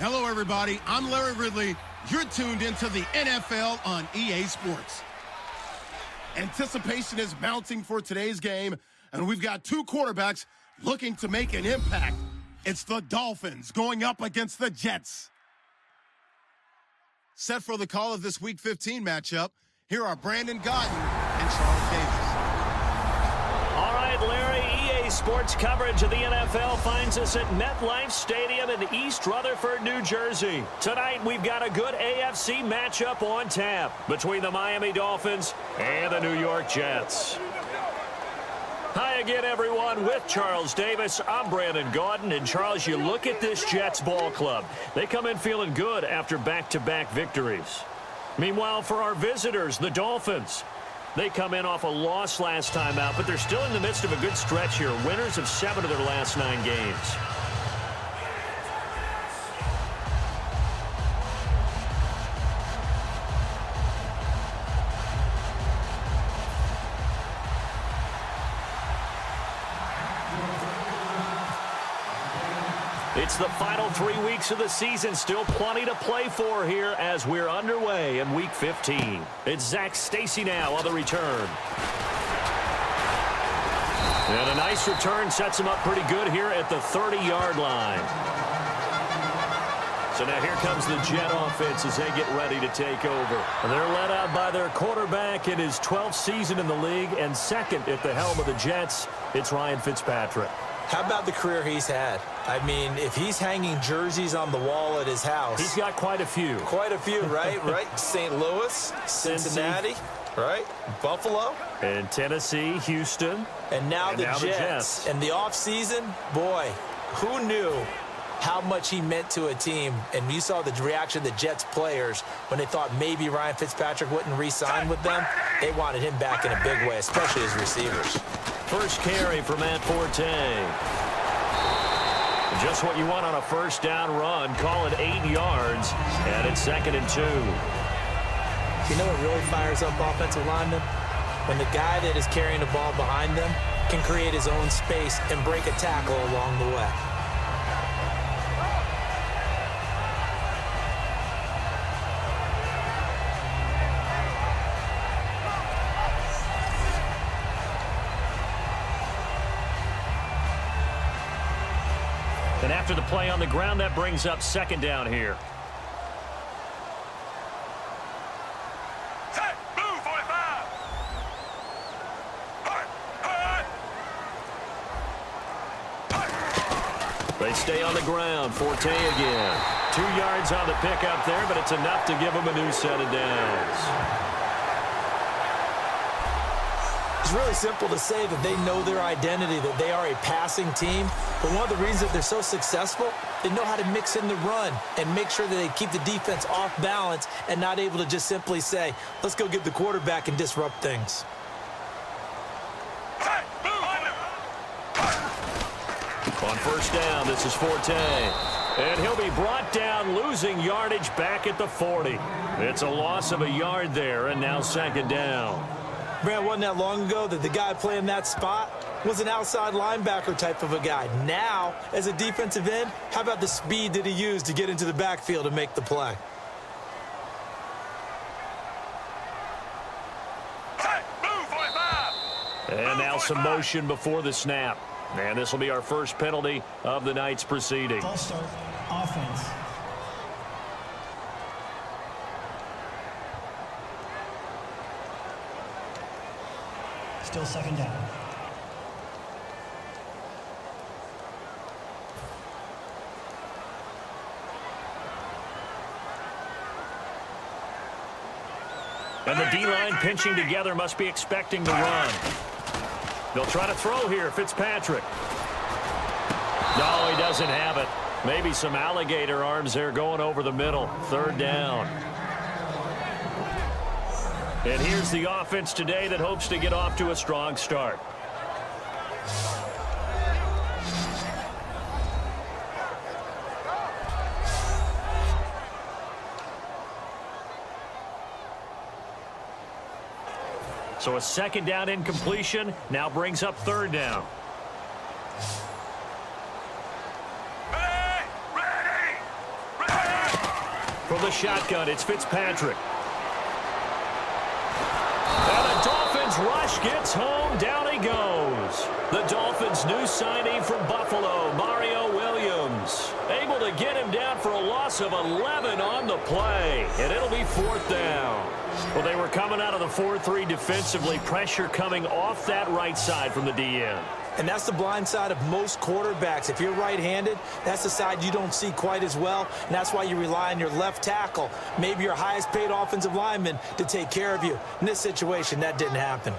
Hello, everybody. I'm Larry Ridley. You're tuned into the NFL on EA Sports. Anticipation is mounting for today's game, and we've got two quarterbacks looking to make an impact. It's the Dolphins going up against the Jets. Set for the call of this Week 15 matchup, here are Brandon Gaudin and Charles Davis. All right, Larry, EA Sports coverage of the NFL finds us at MetLife Stadium in East Rutherford, New Jersey. Tonight, we've got a good AFC matchup on tap between the Miami Dolphins and the New York Jets. Hi again, everyone. With Charles Davis, I'm Brandon Gaudin. And, Charles, you look at this Jets ball club. They come in feeling good after back-to-back victories. Meanwhile, for our visitors, the Dolphins, they come in off a loss last time out, but they're still in the midst of a good stretch here. Winners of 7 of their last 9 games. It's the final 3 weeks of the season. Still plenty to play for here as we're underway in Week 15. It's Zach Stacy now on the return. And a nice return sets him up pretty good here at the 30-yard line. So now here comes the Jet offense as they get ready to take over. And they're led out by their quarterback in his 12th season in the league, and second at the helm of the Jets, it's Ryan Fitzpatrick. How about the career he's had? I mean, if he's hanging jerseys on the wall at his house. He's got quite a few. Quite a few, right? Right? St. Louis, Cincinnati, right? Buffalo. And Tennessee, Houston. And now the Jets. And the offseason, boy, who knew how much he meant to a team? And you saw the reaction of the Jets players when they thought maybe Ryan Fitzpatrick wouldn't re-sign with them. They wanted him back in a big way, especially his receivers. First carry for Matt Forte. Just what you want on a first down run. Call it 8 yards, and it's 2nd and 2. You know what really fires up offensive linemen? When the guy that is carrying the ball behind them can create his own space and break a tackle along the way. And after the play on the ground, that brings up 2nd down here. Set, move, 45. They stay on the ground. Forte again. 2 yards on the pickup there, but it's enough to give them a new set of downs. It's really simple to say that they know their identity, that they are a passing team. But one of the reasons that they're so successful, they know how to mix in the run and make sure that they keep the defense off balance and not able to just simply say, let's go get the quarterback and disrupt things. On first down, this is Forte. And he'll be brought down, losing yardage back at the 40. It's a loss of a yard there, and now 2nd down. Man, wasn't that long ago that the guy playing that spot was an outside linebacker type of a guy. Now, as a defensive end, how about the speed that he used to get into the backfield and make the play? And now some motion before the snap. And this will be our first penalty of the night's proceeding. False start, offense. Still 2nd down. And the D-line pinching together must be expecting the run. They'll try to throw here, Fitzpatrick. No, he doesn't have it. Maybe some alligator arms there going over the middle. 3rd down. And here's the offense today that hopes to get off to a strong start. So a 2nd down incompletion now brings up 3rd down. Ready! Ready! Ready! From the shotgun, it's Fitzpatrick. And the Dolphins rush gets home. Down he goes. The Dolphins' new signee from Buffalo, Mario Williams, able to get him down for a loss of 11 on the play. And it'll be 4th down. Well, they were coming out of the 4-3 defensively. Pressure coming off that right side from the DN. And that's the blind side of most quarterbacks. If you're right-handed, that's the side you don't see quite as well. And that's why you rely on your left tackle, maybe your highest-paid offensive lineman, to take care of you. In this situation, that didn't happen.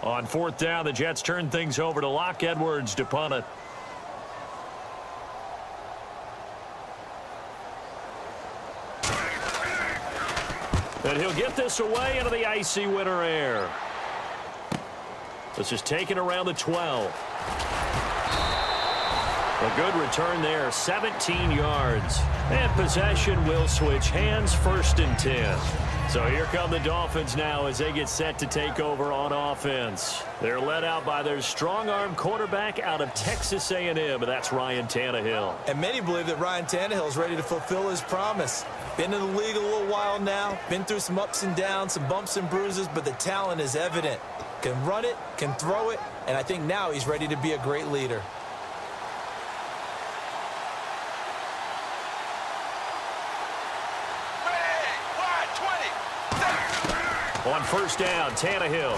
On 4th down, the Jets turn things over to Locke Edwards to punt it. And he'll get this away into the icy winter air. This is taken around the 12. A good return there, 17 yards. And possession will switch hands, 1st and 10. So here come the Dolphins now as they get set to take over on offense. They're led out by their strong-arm quarterback out of Texas A&M, and that's Ryan Tannehill. And many believe that Ryan Tannehill is ready to fulfill his promise. Been in the league a little while now, been through some ups and downs, some bumps and bruises, but the talent is evident. Can run it, can throw it, and I think now he's ready to be a great leader. On 1st down, Tannehill.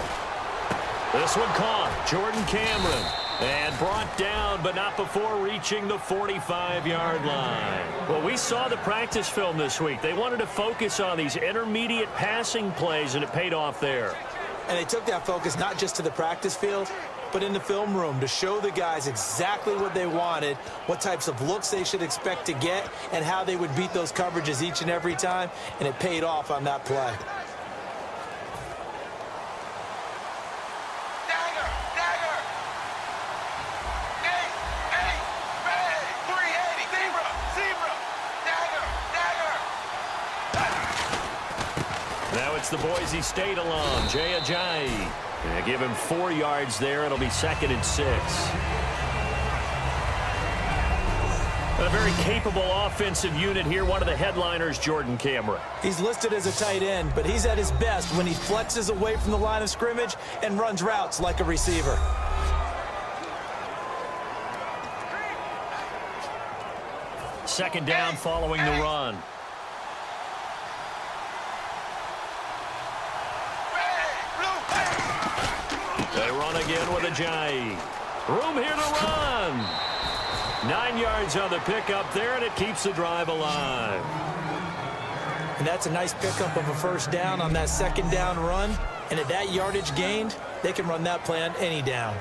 This one caught. Jordan Cameron. And brought down, but not before reaching the 45-yard line. Well, we saw the practice film this week. They wanted to focus on these intermediate passing plays, and it paid off there. And they took that focus not just to the practice field, but in the film room to show the guys exactly what they wanted, what types of looks they should expect to get, and how they would beat those coverages each and every time, and it paid off on that play. It's the Boise State alum, Jay Ajayi. They give him 4 yards there. It'll be 2nd and 6. A very capable offensive unit here. One of the headliners, Jordan Cameron. He's listed as a tight end, but he's at his best when he flexes away from the line of scrimmage and runs routes like a receiver. Second down following the run. They run again with Ajayi. Room here to run. 9 yards on the pickup there, and it keeps the drive alive. And that's a nice pickup of a 1st down on that 2nd down run. And at that yardage gained, they can run that play on any down.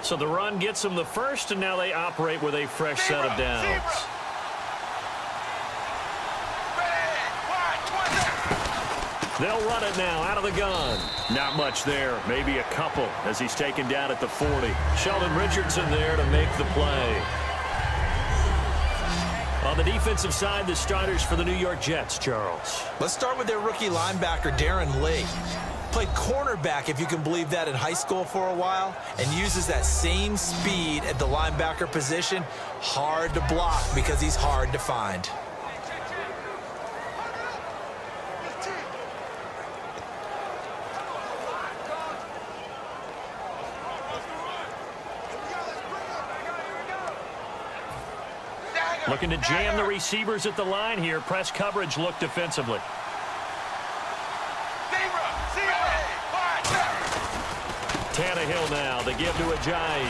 So the run gets them the 1st, and now they operate with a fresh set of downs. They'll run it now out of the gun. Not much there, maybe a couple as he's taken down at the 40. Sheldon Richardson there to make the play. On the defensive side, the starters for the New York Jets, Charles. Let's start with their rookie linebacker, Darren Lee. Played cornerback, if you can believe that, in high school for a while, and uses that same speed at the linebacker position. Hard to block because he's hard to find. Looking to jam the receivers at the line here. Press coverage look defensively. Tannehill now, the give to Ajayi.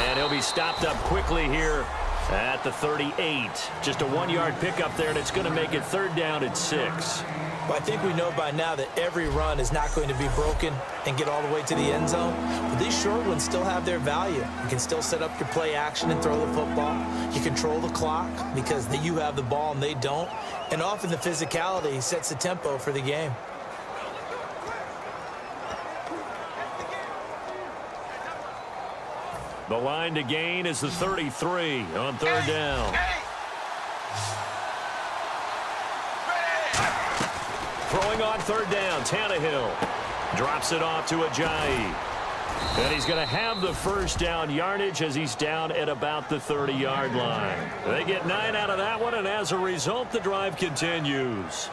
And he'll be stopped up quickly here at the 38. Just a 1-yard pickup there, and it's going to make it 3rd down at 6. Well, I think we know by now that every run is not going to be broken and get all the way to the end zone. But these short ones still have their value. You can still set up your play action and throw the football. You control the clock because you have the ball and they don't. And often the physicality sets the tempo for the game. The line to gain is the 33 on third down. Throwing on third down, Tannehill drops it off to Ajayi. And he's going to have the first down yardage as he's down at about the 30-yard line. They get 9 out of that one, and as a result, the drive continues.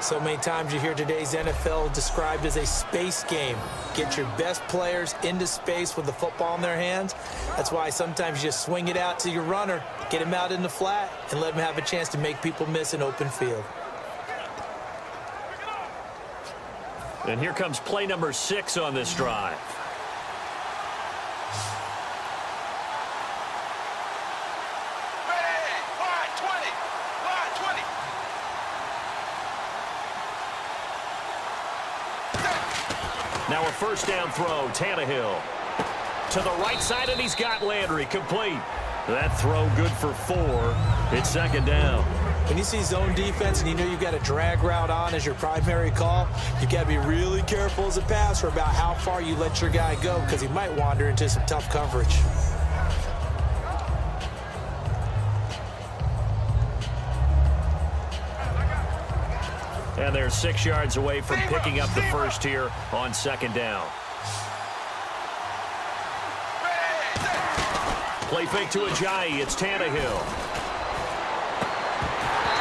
So many times you hear today's NFL described as a space game. Get your best players into space with the football in their hands. That's why sometimes you just swing it out to your runner, get him out in the flat, and let him have a chance to make people miss an open field. And here comes play number 6 on this drive. Now a first down throw, Tannehill. To the right side, and he's got Landry complete. That throw good for 4. It's second down. When you see zone defense and you know you've got a drag route on as your primary call, you've got to be really careful as a passer about how far you let your guy go because he might wander into some tough coverage. And they're 6 yards away from picking up the first here on second down. Play fake to Ajayi. It's Tannehill.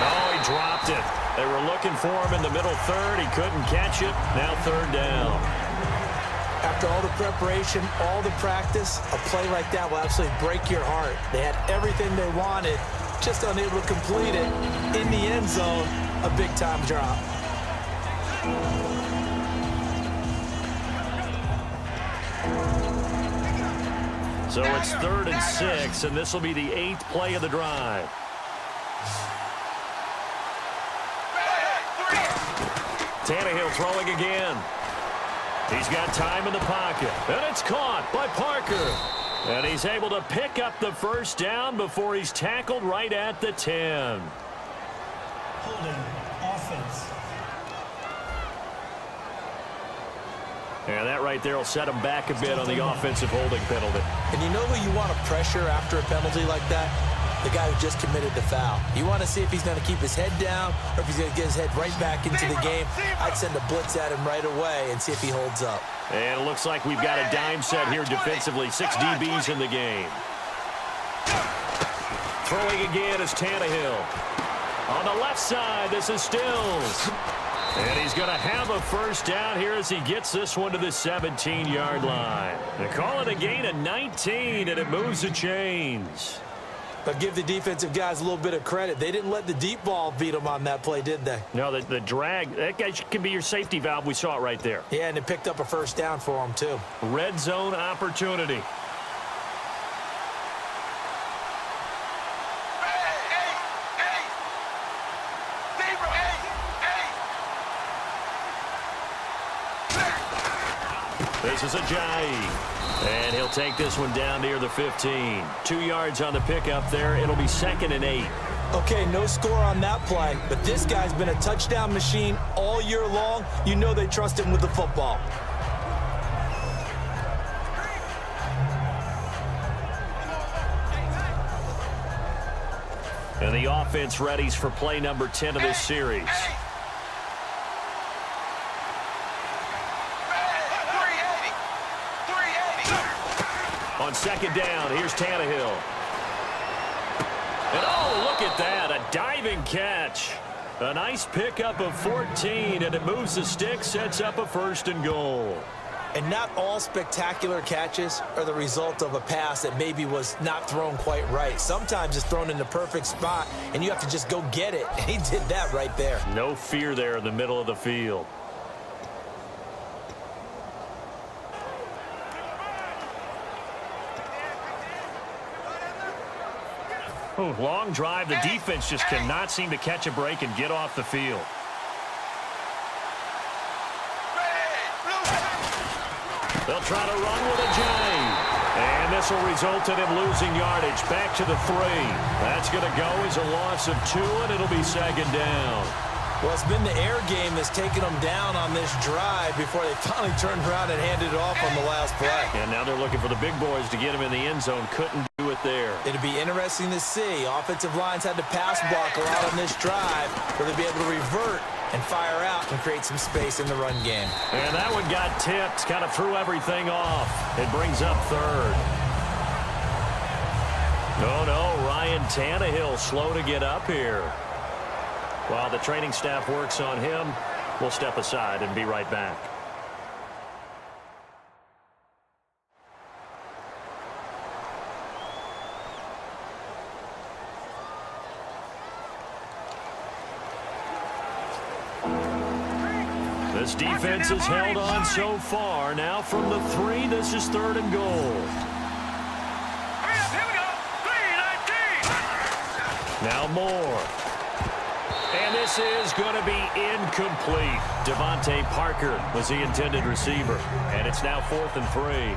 Oh, he dropped it. They were looking for him in the middle third. He couldn't catch it. Now third down. After all the preparation, all the practice, a play like that will absolutely break your heart. They had everything they wanted, just unable to complete it. In the end zone, a big-time drop. So it's 3rd and 6, and this will be the 8th play of the drive. Tannehill throwing again. He's got time in the pocket, and it's caught by Parker. And he's able to pick up the first down before he's tackled right at the 10. Holding offense. And that right there will set him back a bit on the offensive holding penalty. And you know who you want to pressure after a penalty like that? The guy who just committed the foul. You want to see if he's going to keep his head down or if he's going to get his head right back into the game. I'd send a blitz at him right away and see if he holds up. And it looks like we've got a dime set here defensively. 6 DBs in the game. Throwing again is Tannehill. On the left side, this is Stills. And he's going to have a first down here as he gets this one to the 17-yard line. They call it a gain of 19, and it moves the chains. But give the defensive guys a little bit of credit. They didn't let the deep ball beat them on that play, did they? No, the drag, that guy can be your safety valve. We saw it right there. Yeah, and it picked up a first down for them, too. Red zone opportunity. This is Ajayi. And he'll take this one down near the 15. 2 yards on the pickup there. It'll be 2nd and 8. Okay, no score on that play, but this guy's been a touchdown machine all year long. You know they trust him with the football. And the offense readies for play number 10 of this series. On second down, here's Tannehill. And oh, look at that, a diving catch. A nice pickup of 14, and it moves the stick, sets up a 1st and goal. And not all spectacular catches are the result of a pass that maybe was not thrown quite right. Sometimes it's thrown in the perfect spot, and you have to just go get it. And he did that right there. No fear there in the middle of the field. Ooh, long drive. The defense just cannot seem to catch a break and get off the field. They'll try to run with Ajayi. And this will result in him losing yardage back to the 3. That's going to go as a loss of 2, and it'll be 2nd down. Well, it's been the air game that's taken them down on this drive before they finally turned around and handed it off on the last play. And now they're looking for the big boys to get him in the end zone. Couldn't do it there. It'd be interesting to see. Offensive lines had to pass block a lot on this drive where they'd be able to revert and fire out and create some space in the run game. And that one got tipped, kind of threw everything off. It brings up third. No, Ryan Tannehill slow to get up here. While the training staff works on him, we'll step aside and be right back. This defense has held on so far. Now from the 3, this is 3rd and goal. Here we go. 3-19. Now Moore. And this is going to be incomplete. Devontae Parker was the intended receiver. And it's now 4th and 3.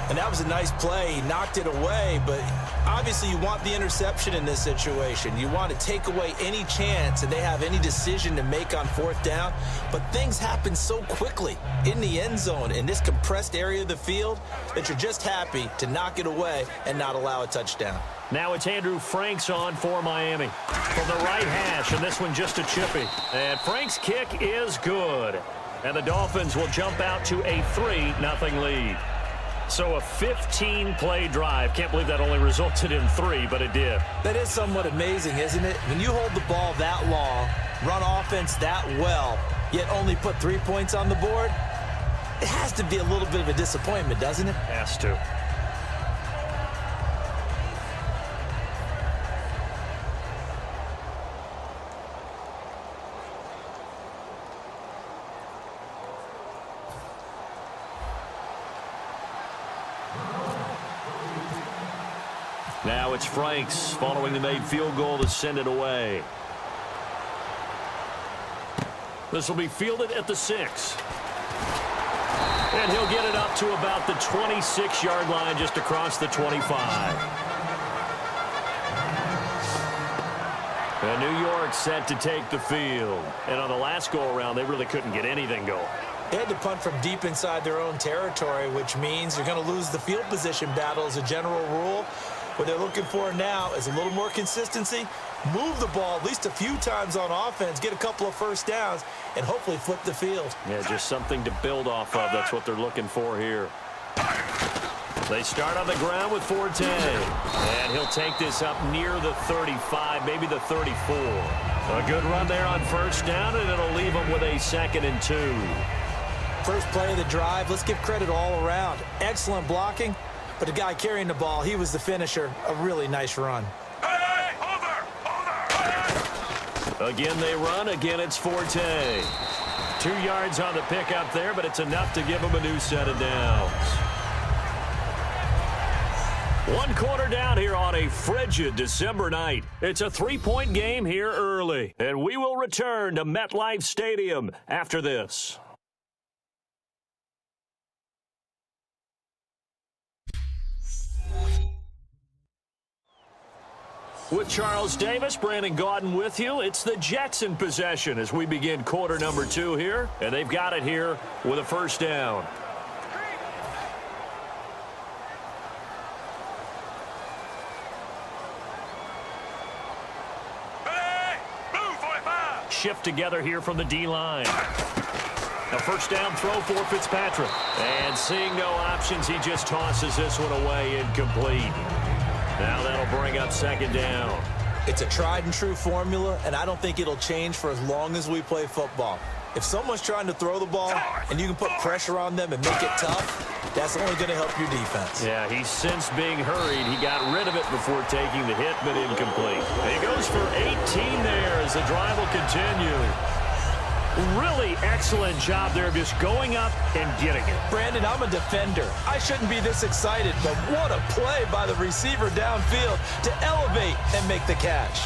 And that was a nice play. He knocked it away, but obviously you want the interception in this situation. You want to take away any chance and they have any decision to make on 4th down. But things happen so quickly in the end zone in this compressed area of the field that you're just happy to knock it away and not allow a touchdown. Now it's Andrew Franks on for Miami. From the right hash, and this one just a chippy. And Franks' kick is good. And the Dolphins will jump out to a 3-0 lead. So a 15-play drive. Can't believe that only resulted in 3, but it did. That is somewhat amazing, isn't it? When you hold the ball that long, run offense that well, yet only put 3 points on the board, it has to be a little bit of a disappointment, doesn't it? Has to. Now it's Franks following the made field goal to send it away. This will be fielded at the 6. And he'll get it up to about the 26-yard line just across the 25. And New York set to take the field. And on the last go-around, they really couldn't get anything going. They had to punt from deep inside their own territory, which means you're going to lose the field position battle as a general rule. What they're looking for now is a little more consistency, move the ball at least a few times on offense, get a couple of first downs, and hopefully flip the field. Yeah, just something to build off of. That's what they're looking for here. They start on the ground with Forte. And he'll take this up near the 35, maybe the 34. A good run there on first down, and it'll leave them with a 2nd and 2. First play of the drive, let's give credit all around. Excellent blocking, but the guy carrying the ball, he was the finisher. A really nice run. Hey, over. Again, they run. Again, it's Forte. 2 yards on the pickup there, but it's enough to give them a new set of downs. 1 quarter down here on a frigid December night. It's a 3-point game here early, and we will return to MetLife Stadium after this. With Charles Davis, Brandon Gaudin with you. It's the Jets in possession as we begin quarter number 2 here. And they've got it here with a first down. Hey, move 45. Shift together here from the D-line. A first down throw for Fitzpatrick. And seeing no options, he just tosses this one away incomplete. Now that'll bring up 2nd down. It's a tried and true formula, and I don't think it'll change for as long as we play football. If someone's trying to throw the ball and you can put pressure on them and make it tough, that's only going to help your defense. Yeah, he's since being hurried. He got rid of it before taking the hit, but incomplete. And he goes for 18 there as the drive will continue. Really excellent job there of just going up and getting it. Brandon, I'm a defender. I shouldn't be this excited, but what a play by the receiver downfield to elevate and make the catch.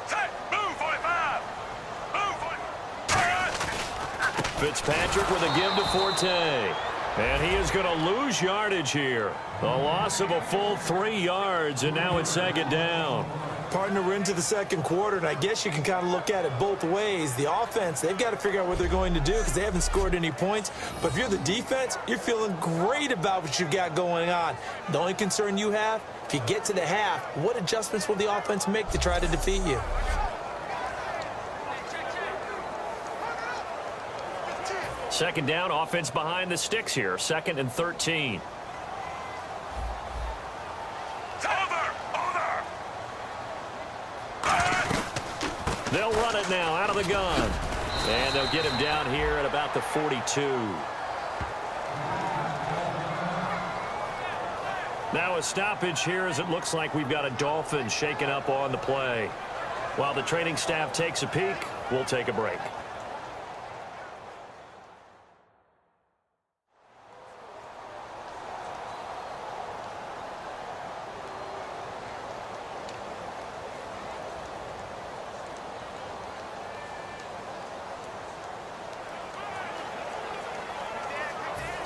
Hey, move 45. Move 45. Fitzpatrick with a give to Forte. And he is going to lose yardage here. A loss of a full 3 yards, and now it's second down. Partner, we're into the second quarter, and I guess you can kind of look at it both ways. The offense, they've got to figure out what they're going to do because they haven't scored any points. But if you're the defense, you're feeling great about what you've got going on. The only concern you have, if you get to the half, what adjustments will the offense make to try to defeat you? Second down, offense behind the sticks here. 2nd and 13. They'll run it now out of the gun. And they'll get him down here at about the 42. Now a stoppage here as it looks like we've got a Dolphins shaken up on the play. While the training staff takes a peek, we'll take a break.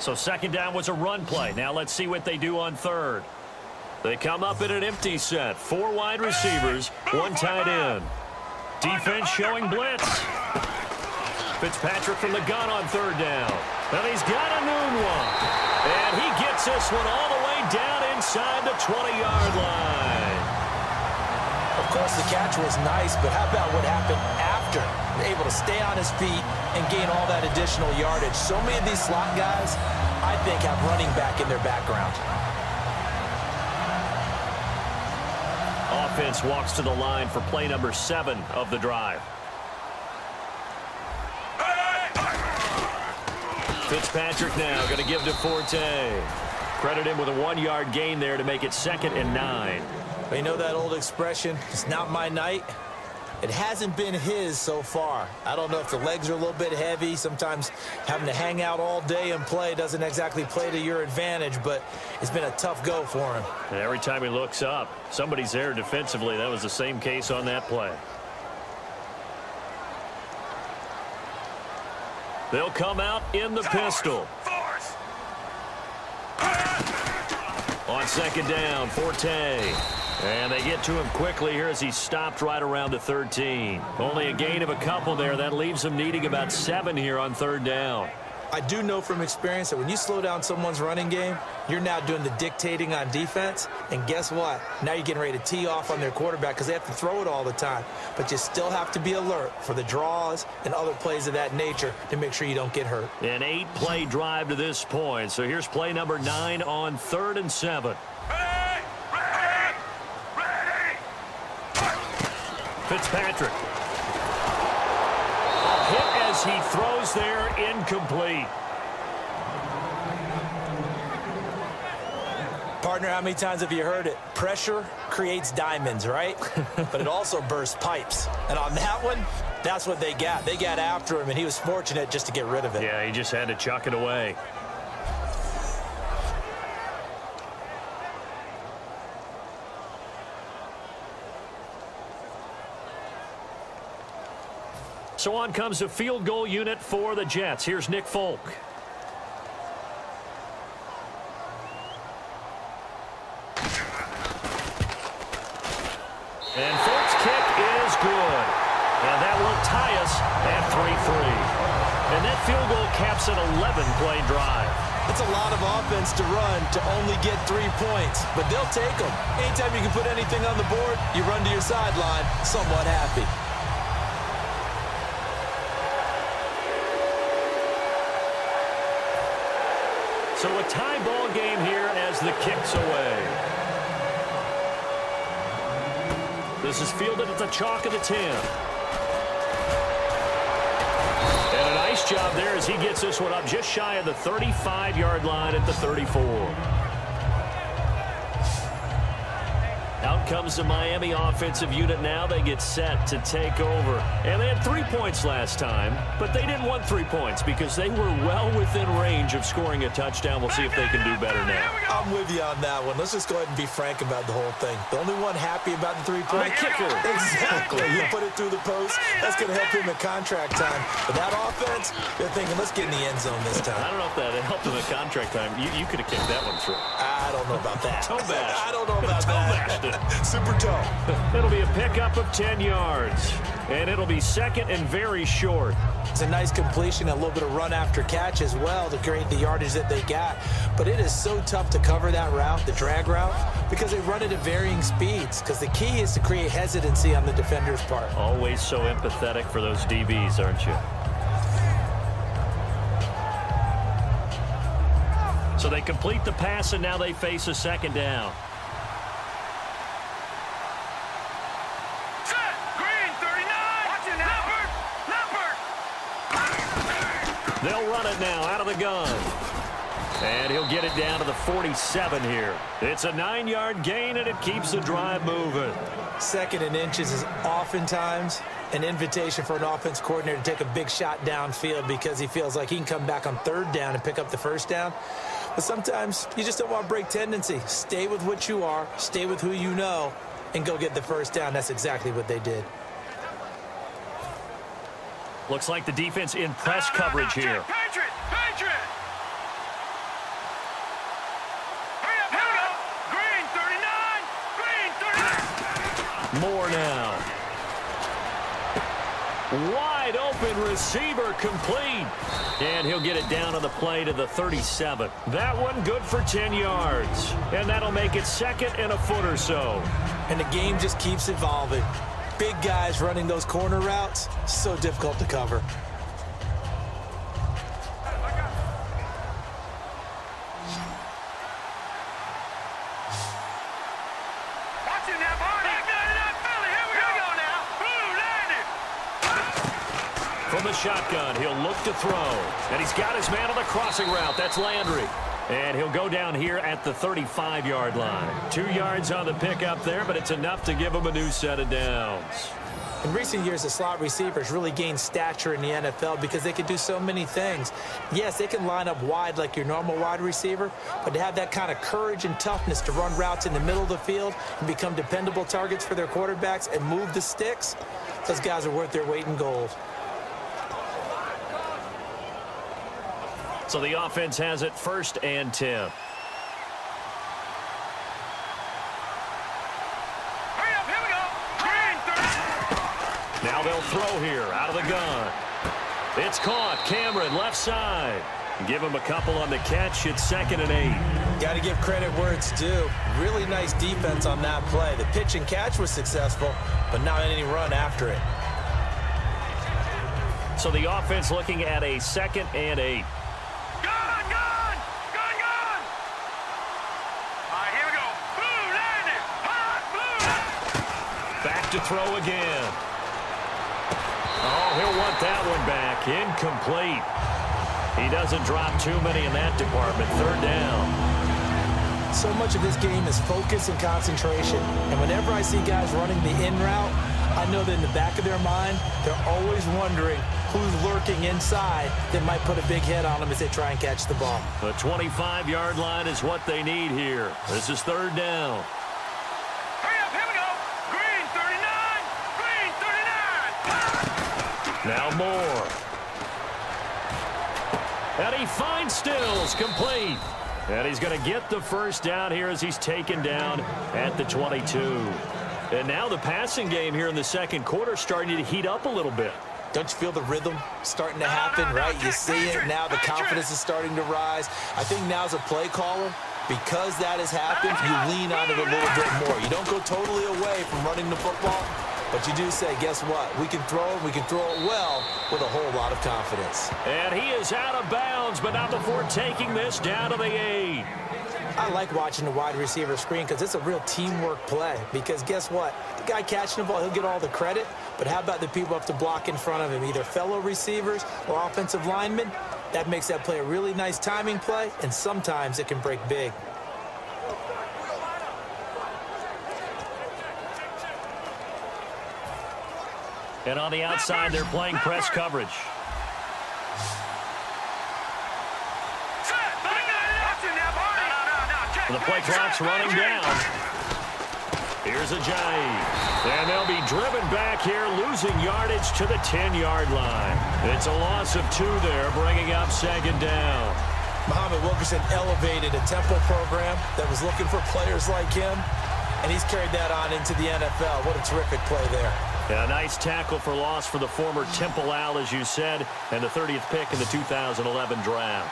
So second down was a run play. Now let's see what they do on third. They come up in an empty set. 4 wide receivers, 1 tight end. Defense showing blitz. Fitzpatrick from the gun on third down. And he's got a noon one. And he gets this one all the way down inside the 20-yard line. Of course, the catch was nice, but how about what happened after? Able to stay on his feet and gain all that additional yardage. So many of these slot guys, I think, have running back in their background. Offense walks to the line for play number 7 of the drive. Fitzpatrick now going to give to Forte. Credit him with a 1-yard gain there to make it 2nd and 9. But you know that old expression, it's not my night? It hasn't been his so far. I don't know if the legs are a little bit heavy. Sometimes having to hang out all day and play doesn't exactly play to your advantage, but it's been a tough go for him. And every time he looks up, somebody's there defensively. That was the same case on that play. They'll come out in the pistol. On second down, Forte. And they get to him quickly here as he stopped right around the 13. Only a gain of a couple there. That leaves him needing about 7 here on third down. I do know from experience that when you slow down someone's running game, you're now doing the dictating on defense. And guess what? Now you're getting ready to tee off on their quarterback because they have to throw it all the time. But you still have to be alert for the draws and other plays of that nature to make sure you don't get hurt. An 8-play drive to this point. So here's play number 9 on 3rd and 7. Fitzpatrick. A hit as he throws there, incomplete. Partner, how many times have you heard it? Pressure creates diamonds, right? But it also bursts pipes. And on that one, that's what they got. They got after him, and he was fortunate just to get rid of it. Yeah, he just had to chuck it away. So on comes a field goal unit for the Jets. Here's Nick Folk. And Folk's kick is good. And that will tie us at 3-3. And that field goal caps an 11-play drive. It's a lot of offense to run to only get 3 points, but they'll take them. Anytime you can put anything on the board, you run to your sideline somewhat happy. So a tie ball game here as the kick's away. This is fielded at the chalk of the 10. And a nice job there as he gets this one up just shy of the 35-yard line at the 34. Out comes the Miami offensive unit now. They get set to take over. And they had 3 points last time, but they didn't want 3 points because they were well within range of scoring a touchdown. We'll see if they can do better now. I'm with you on that one. Let's just go ahead and be frank about the whole thing. The only one happy about the three-point kicker. Exactly. You put it through the post. That's going to help him in contract time. But that offense, they're thinking, let's get in the end zone this time. I don't know if that helped him in contract time. You could have kicked that one through. I don't know about that. Toe bash. I don't know about toe that. bashed it. Super toe. It'll be a pickup of 10 yards. And it'll be second and very short. It's a nice completion, a little bit of run after catch as well to create the yardage that they got. But it is so tough to cover that route, the drag route, because they run it at varying speeds. Because the key is to create hesitancy on the defender's part. Always so empathetic for those DBs, aren't you? So they complete the pass, and now they face a second down. Set. Green 39. Watch it now. Leopard. They'll run it now out of the gun. And he'll get it down to the 47 here. It's a 9-yard gain, and it keeps the drive moving. Second and inches is oftentimes an invitation for an offense coordinator to take a big shot downfield because he feels like he can come back on third down and pick up the first down. But sometimes you just don't want to break tendency. Stay with what you are, stay with who you know, and go get the first down. That's exactly what they did. Looks like the defense in press coverage here. Patriot. Patriot. Hurry up. Here we go. Green 39. Green 39. More now. Wide open receiver complete. And he'll get it down on the play to the 37. That one good for 10 yards. And that'll make it second and a foot or so. And the game just keeps evolving. Big guys running those corner routes, so difficult to cover. Watch it now, Barney. Back 99 Philly. Here we go now. Blue landed. From the shotgun, he'll look to throw. And he's got his man on the crossing route. That's Landry. And he'll go down here at the 35-yard line. 2 yards on the pickup there, but it's enough to give him a new set of downs. In recent years, the slot receivers really gained stature in the NFL because they can do so many things. Yes, they can line up wide like your normal wide receiver, but to have that kind of courage and toughness to run routes in the middle of the field and become dependable targets for their quarterbacks and move the sticks, those guys are worth their weight in gold. So the offense has it 1st and 10. Hurry up. Here we go. Green 30. Now they'll throw here out of the gun. It's caught. Cameron left side. Give him a couple on the catch. It's 2nd and 8. Got to give credit where it's due. Really nice defense on that play. The pitch and catch was successful, but not any run after it. So the offense looking at a 2nd and 8. Gun, gun. Gun, gun. All right, here we go. Blue landed. Hot blue. Back to throw again. Oh, he'll want that one back. Incomplete. He doesn't drop too many in that department. 3rd down. So much of this game is focus and concentration. And whenever I see guys running the in route, I know that in the back of their mind, they're always wondering who's lurking inside that might put a big hit on them as they try and catch the ball. The 25-yard line is what they need here. This is 3rd down. Hurry up. Here we go. Green 39. Green 39. Now more. And he finds Stills complete. And he's going to get the first down here as he's taken down at the 22. And now the passing game here in the second quarter starting to heat up a little bit. Don't you feel the rhythm starting to happen, right? You see it now. The confidence is starting to rise. I think now as a play caller, because that has happened, you lean on it a little bit more. You don't go totally away from running the football, but you do say, guess what? We can throw it. We can throw it well with a whole lot of confidence. And he is out of bounds, but not before taking this down to the 8. I like watching the wide receiver screen because it's a real teamwork play. Because guess what? The guy catching the ball, he'll get all the credit. But how about the people who have to block in front of him, either fellow receivers or offensive linemen? That makes that play a really nice timing play, and sometimes it can break big. And on the outside, they're playing press coverage. The play clock's running down. Here's a jive. And they'll be driven back here, losing yardage to the 10-yard line. It's a loss of 2 there, bringing up second down. Muhammad Wilkerson elevated a tempo program that was looking for players like him, and he's carried that on into the NFL. What a terrific play there. Yeah, a nice tackle for loss for the former Temple Owl, as you said, and the 30th pick in the 2011 draft.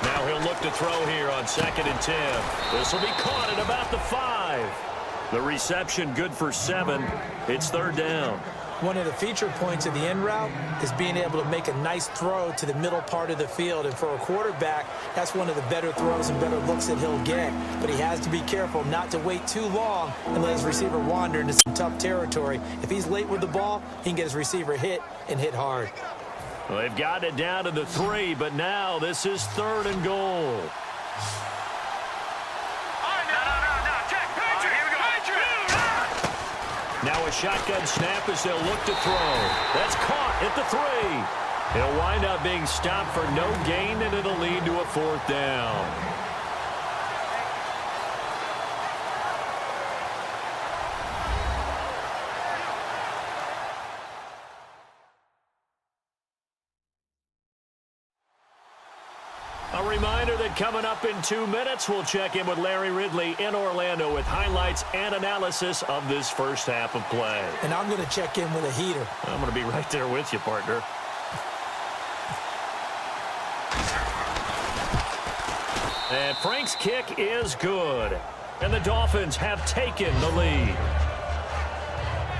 Now he'll look to throw here on 2nd and 10. This will be caught at about the 5. The reception good for 7. It's 3rd down. One of the feature points of the in route is being able to make a nice throw to the middle part of the field. And for a quarterback, that's one of the better throws and better looks that he'll get. But he has to be careful not to wait too long and let his receiver wander into some tough territory. If he's late with the ball, he can get his receiver hit and hit hard. Well, they've got it down to the 3, but now this is 3rd and goal. Now a shotgun snap as they'll look to throw. That's caught at the 3. It'll wind up being stopped for no gain, and it'll lead to a 4th down. A reminder that coming up in 2 minutes, we'll check in with Larry Ridley in Orlando with highlights and analysis of this first half of play. And I'm going to check in with a heater. I'm going to be right there with you, partner. And Frank's kick is good. And the Dolphins have taken the lead.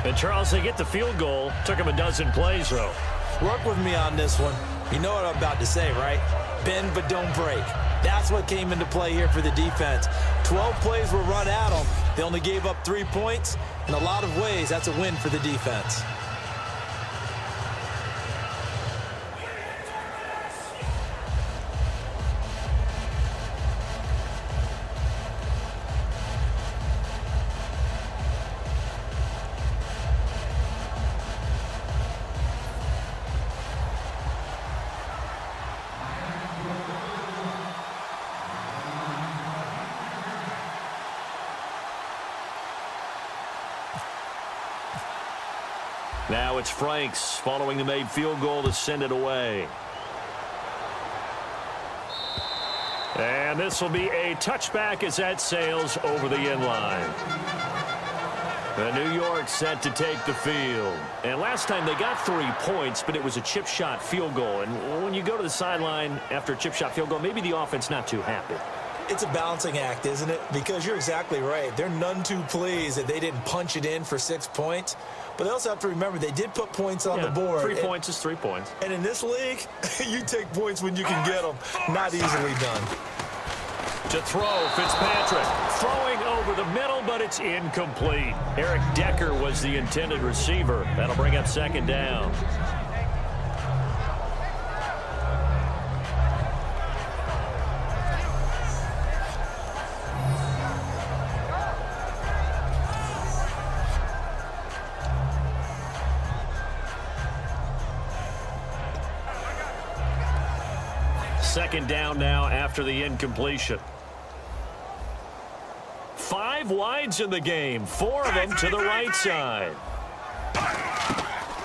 And Charles, they get the field goal. Took him a dozen plays, though. Work with me on this one. You know what I'm about to say, right? Bend but don't break. That's what came into play here for the defense. 12 plays were run at them. They only gave up 3 points. In a lot of ways, that's a win for the defense. Now it's Franks following the made field goal to send it away. And this will be a touchback as that sails over the end line. The New York set to take the field. And last time they got 3 points, but it was a chip shot field goal. And when you go to the sideline after a chip shot field goal, maybe the offense not too happy. It's a balancing act, isn't it? Because you're exactly right. They're none too pleased that they didn't punch it in for 6 points. But they also have to remember they did put points on the board. 3 points is 3 points. And in this league, you take points when you can get them. Not easily done. To throw, Fitzpatrick throwing over the middle, but it's incomplete. Eric Decker was the intended receiver. That'll bring up 2nd down. Second down now after the incompletion. 5 wides in the game, 4 of them to the right side.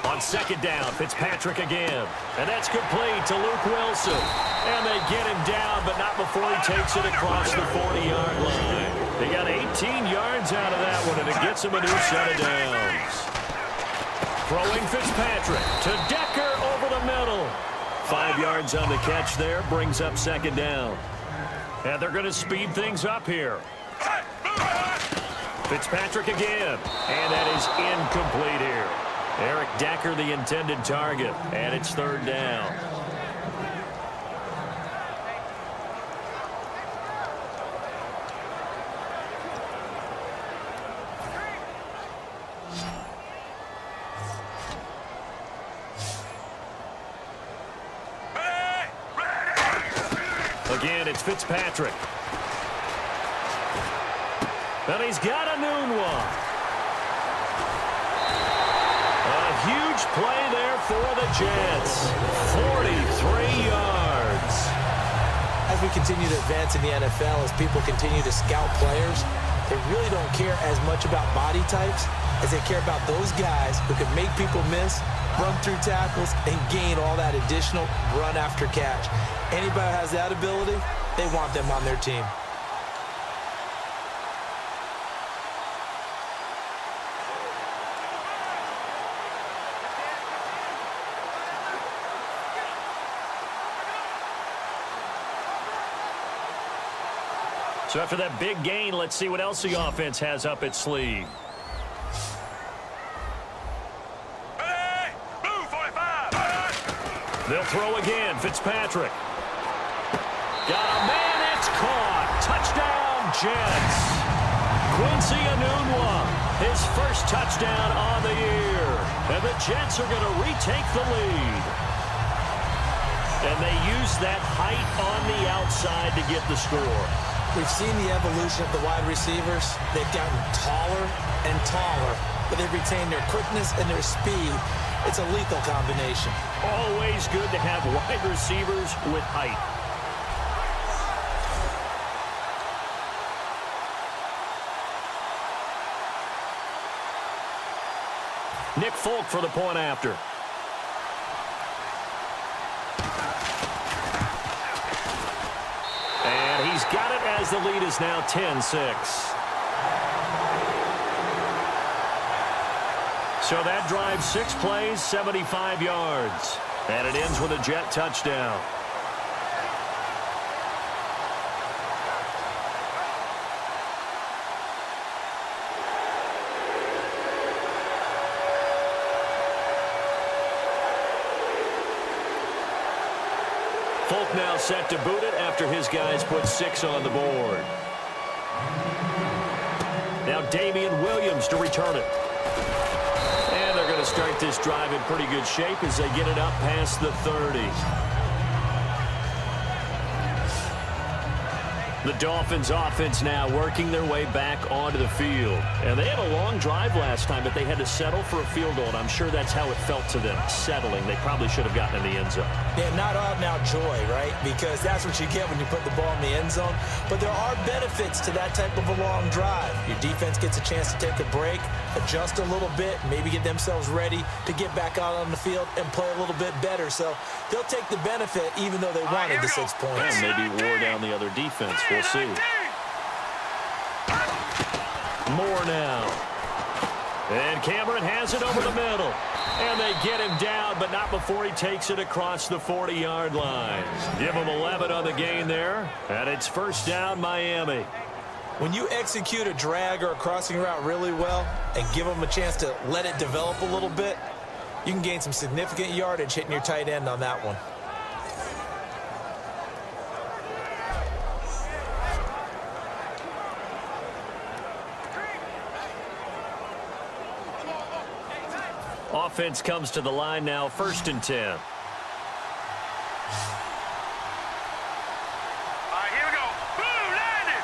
On 2nd down, Fitzpatrick again. And that's complete to Luke Wilson. And they get him down, but not before he takes it across the 40-yard line. They got 18 yards out of that one, and it gets him a new set of downs. Throwing Fitzpatrick to Decker over the middle. 5 yards on the catch there, brings up 2nd down. And they're going to speed things up here. Fitzpatrick again, and that is incomplete here. Eric Decker, the intended target, and it's 3rd down. Again, it's Fitzpatrick. And he's got a noon one. A huge play there for the Jets. 43 yards. As we continue to advance in the NFL, as people continue to scout players, they really don't care as much about body types as they care about those guys who can make people miss, run through tackles, and gain all that additional run after catch. Anybody who has that ability, they want them on their team. So after that big gain, let's see what else the offense has up its sleeve. Ready? Move, 45. They'll throw again. Fitzpatrick. Got a man. It's caught. Touchdown, Jets. Quincy Enunwa, his first touchdown on the year. And the Jets are going to retake the lead. And they use that height on the outside to get the score. We've seen the evolution of the wide receivers. They've gotten taller and taller, but they've retained their quickness and their speed. It's a lethal combination. Always good to have wide receivers with height. Nick Folk for the point after. And he's got it as the lead is now 10-6. So that drives 6 plays, 75 yards. And it ends with a Jet touchdown. Folk now set to boot it after his guys put 6 on the board. Now Damian Williams to return it. And they're going to start this drive in pretty good shape as they get it up past the 30. The Dolphins offense now working their way back onto the field. And they had a long drive last time, but they had to settle for a field goal. And I'm sure that's how it felt to them, settling. They probably should have gotten in the end zone. Yeah, not out now joy, right? Because that's what you get when you put the ball in the end zone. But there are benefits to that type of a long drive. Your defense gets a chance to take a break, adjust a little bit, maybe get themselves ready to get back out on the field and play a little bit better. So they'll take the benefit even though they wanted the 6 points. And maybe wore down the other defense. We'll see. More now. And Cameron has it over the middle. And they get him down, but not before he takes it across the 40-yard line. Give him 11 on the gain there. And it's first down, Miami. When you execute a drag or a crossing route really well and give them a chance to let it develop a little bit, you can gain some significant yardage hitting your tight end on that one. Offense comes to the line now, 1st and 10. All right, here we go. Blue landed.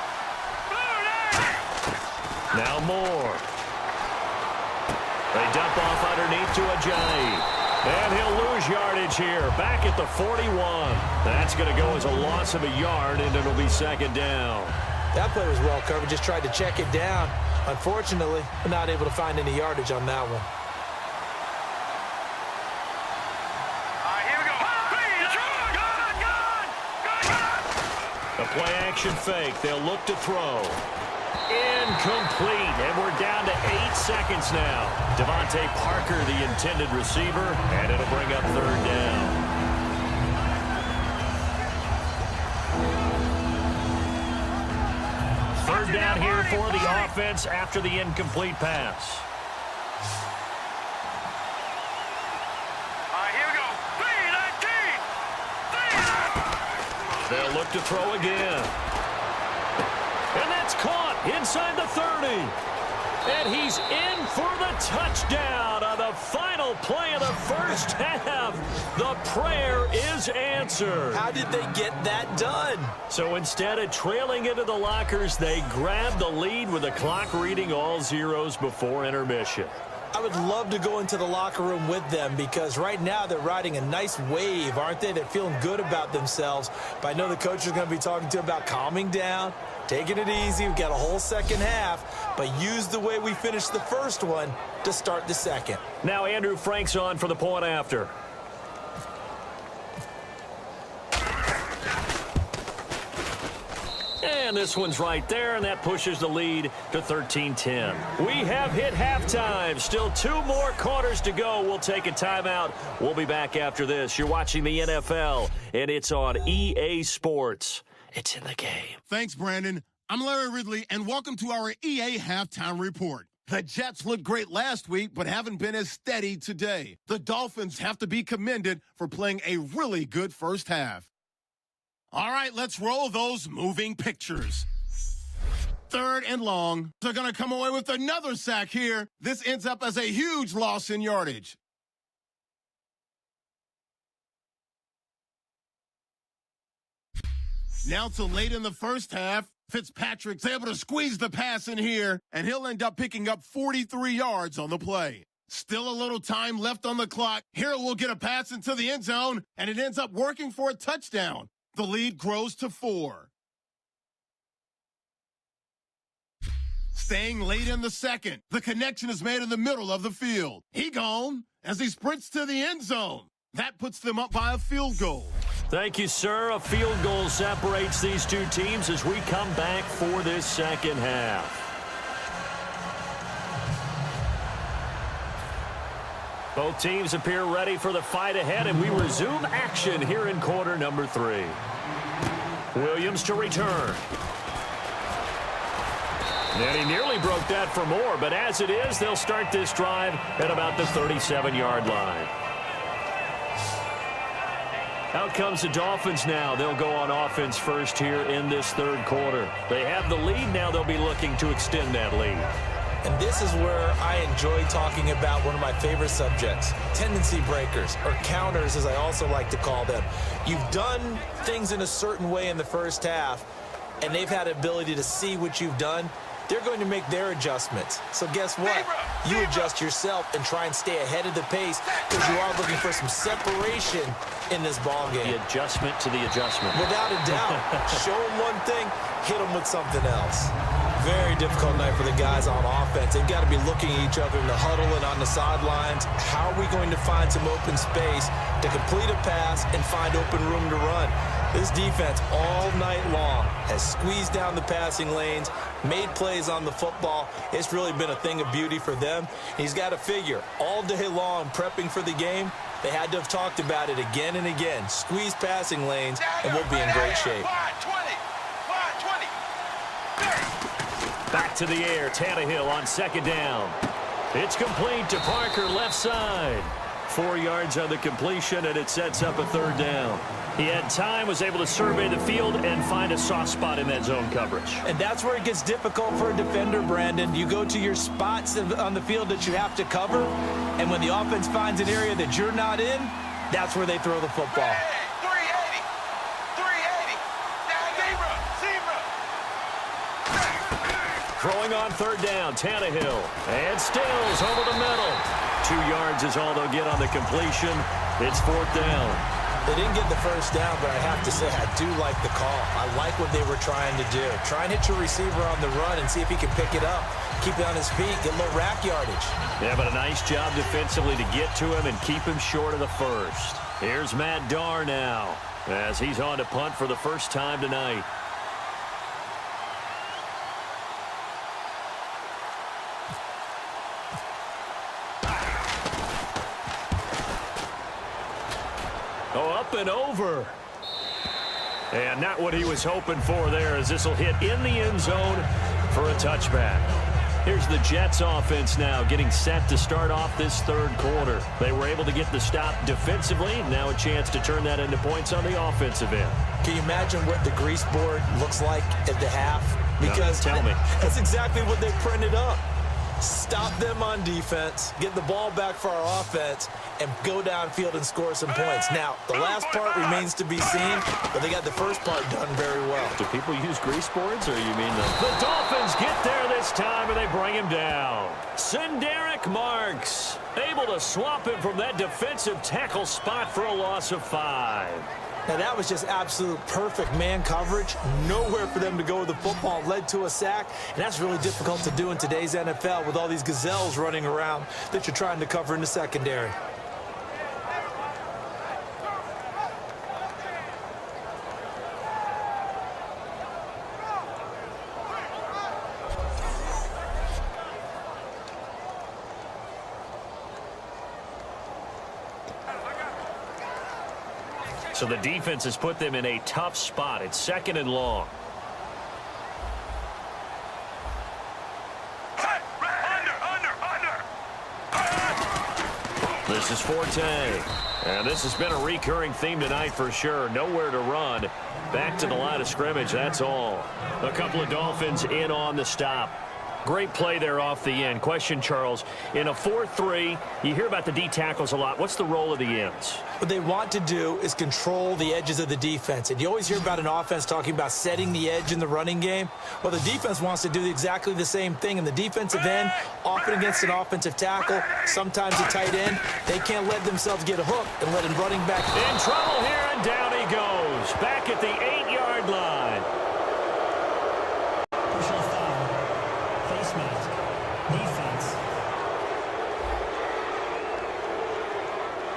Blue landed. Now Moore. They dump off underneath to Ajayi. And he'll lose yardage here, back at the 41. That's going to go as a loss of a yard, and it'll be 2nd down. That play was well covered, just tried to check it down. Unfortunately, we're not able to find any yardage on that one. A play-action fake. They'll look to throw. Incomplete. And we're down to 8 seconds now. Devontae Parker, the intended receiver, and it'll bring up 3rd down. Third down here for the offense after the incomplete pass. They'll look to throw again. And that's caught inside the 30. And he's in for the touchdown on the final play of the first half. The prayer is answered. How did they get that done? So instead of trailing into the lockers, they grabbed the lead with the clock reading all zeros before intermission. I would love to go into the locker room with them because right now they're riding a nice wave, aren't they? They're feeling good about themselves. But I know the coach is going to be talking to them about calming down, taking it easy. We've got a whole second half, but use the way we finished the first one to start the second. Now Andrew Frank's on for the point after. And this one's right there, and that pushes the lead to 13-10. We have hit halftime. Still 2 more quarters to go. We'll take a timeout. We'll be back after this. You're watching the NFL, and it's on EA Sports. It's in the game. Thanks, Brandon. I'm Larry Ridley, and welcome to our EA Halftime Report. The Jets looked great last week, but haven't been as steady today. The Dolphins have to be commended for playing a really good first half. All right, let's roll those moving pictures. 3rd and long. They're going to come away with another sack here. This ends up as a huge loss in yardage. Now to late in the first half, Fitzpatrick's able to squeeze the pass in here, and he'll end up picking up 43 yards on the play. Still a little time left on the clock. Here we'll get a pass into the end zone, and it ends up working for a touchdown. The lead grows to 4. Staying late in the second, the connection is made in the middle of the field. He gone as he sprints to the end zone. That puts them up by a field goal. Thank you, sir. A field goal separates these two teams as we come back for this second half. Both teams appear ready for the fight ahead, and we resume action here in quarter number 3. Williams to return. And he nearly broke that for more, but as it is, they'll start this drive at about the 37-yard line. Out comes the Dolphins now. They'll go on offense first here in this third quarter. They have the lead. Now they'll be looking to extend that lead. And this is where I enjoy talking about one of my favorite subjects, tendency breakers, or counters as I also like to call them. You've done things in a certain way in the first half, and they've had the ability to see what you've done. They're going to make their adjustments. So guess what? You adjust yourself and try and stay ahead of the pace because you are looking for some separation in this ball game. The adjustment to the adjustment. Without a doubt. Show them one thing, hit them with something else. Very difficult night for the guys on offense. They've got to be looking at each other in the huddle and on the sidelines. How are we going to find some open space to complete a pass and find open room to run? This defense all night long has squeezed down the passing lanes, made plays on the football. It's really been a thing of beauty for them. He's got to figure all day long prepping for the game. They had to have talked about it again and again. Squeeze passing lanes, and we'll be in great shape. Back to the air, Tannehill on second down. It's complete to Parker, left side. 4 yards on the completion, and it sets up a third down. He had time, was able to survey the field and find a soft spot in that zone coverage. And that's where it gets difficult for a defender, Brandon. You go to your spots on the field that you have to cover, and when the offense finds an area that you're not in, that's where they throw the football. 380. Throwing on third down, Tannehill. And Stills over the middle. 2 yards is all they'll get on the completion. It's fourth down. They didn't get the first down, but I have to say I do like the call. I like what they were trying to do. Try and hit your receiver on the run and see if he can pick it up. Keep it on his feet, get a little rack yardage. Yeah, but a nice job defensively to get to him and keep him short of the first. Here's Matt Darr now as he's on to punt for the first time tonight. Oh, up and over. And not what he was hoping for there, as this will hit in the end zone for a touchback. Here's the Jets offense now getting set to start off this third quarter. They were able to get the stop defensively. Now a chance to turn that into points on the offensive end. Can you imagine what the grease board looks like at the half? Because tell me. That's exactly what they printed up. Stop them on defense, get the ball back for our offense, and go downfield and score some points. Now, the last part remains to be seen, but they got the first part done very well. Do people use grease boards, or you mean the Dolphins get there this time, and they bring him down. Sinderick Marks able to swap him from that defensive tackle spot for a loss of 5. Now, that was just absolute perfect man coverage. Nowhere for them to go with the football. Led to a sack, and that's really difficult to do in today's NFL with all these gazelles running around that you're trying to cover in the secondary. So the defense has put them in a tough spot. It's 2nd and long. This is Forte. And this has been a recurring theme tonight for sure. Nowhere to run. Back to the line of scrimmage, that's all. A couple of Dolphins in on the stop. Great play there off the end. Question, Charles, in a 4-3, you hear about the D tackles a lot. What's the role of the ends? What they want to do is control the edges of the defense. And you always hear about an offense talking about setting the edge in the running game. Well, the defense wants to do exactly the same thing. In the defensive end, often against an offensive tackle, sometimes a tight end, they can't let themselves get a hook and let a running back. In trouble here, and down he goes. Back at the 8-yard line. Personal foul. Face mask. Defense.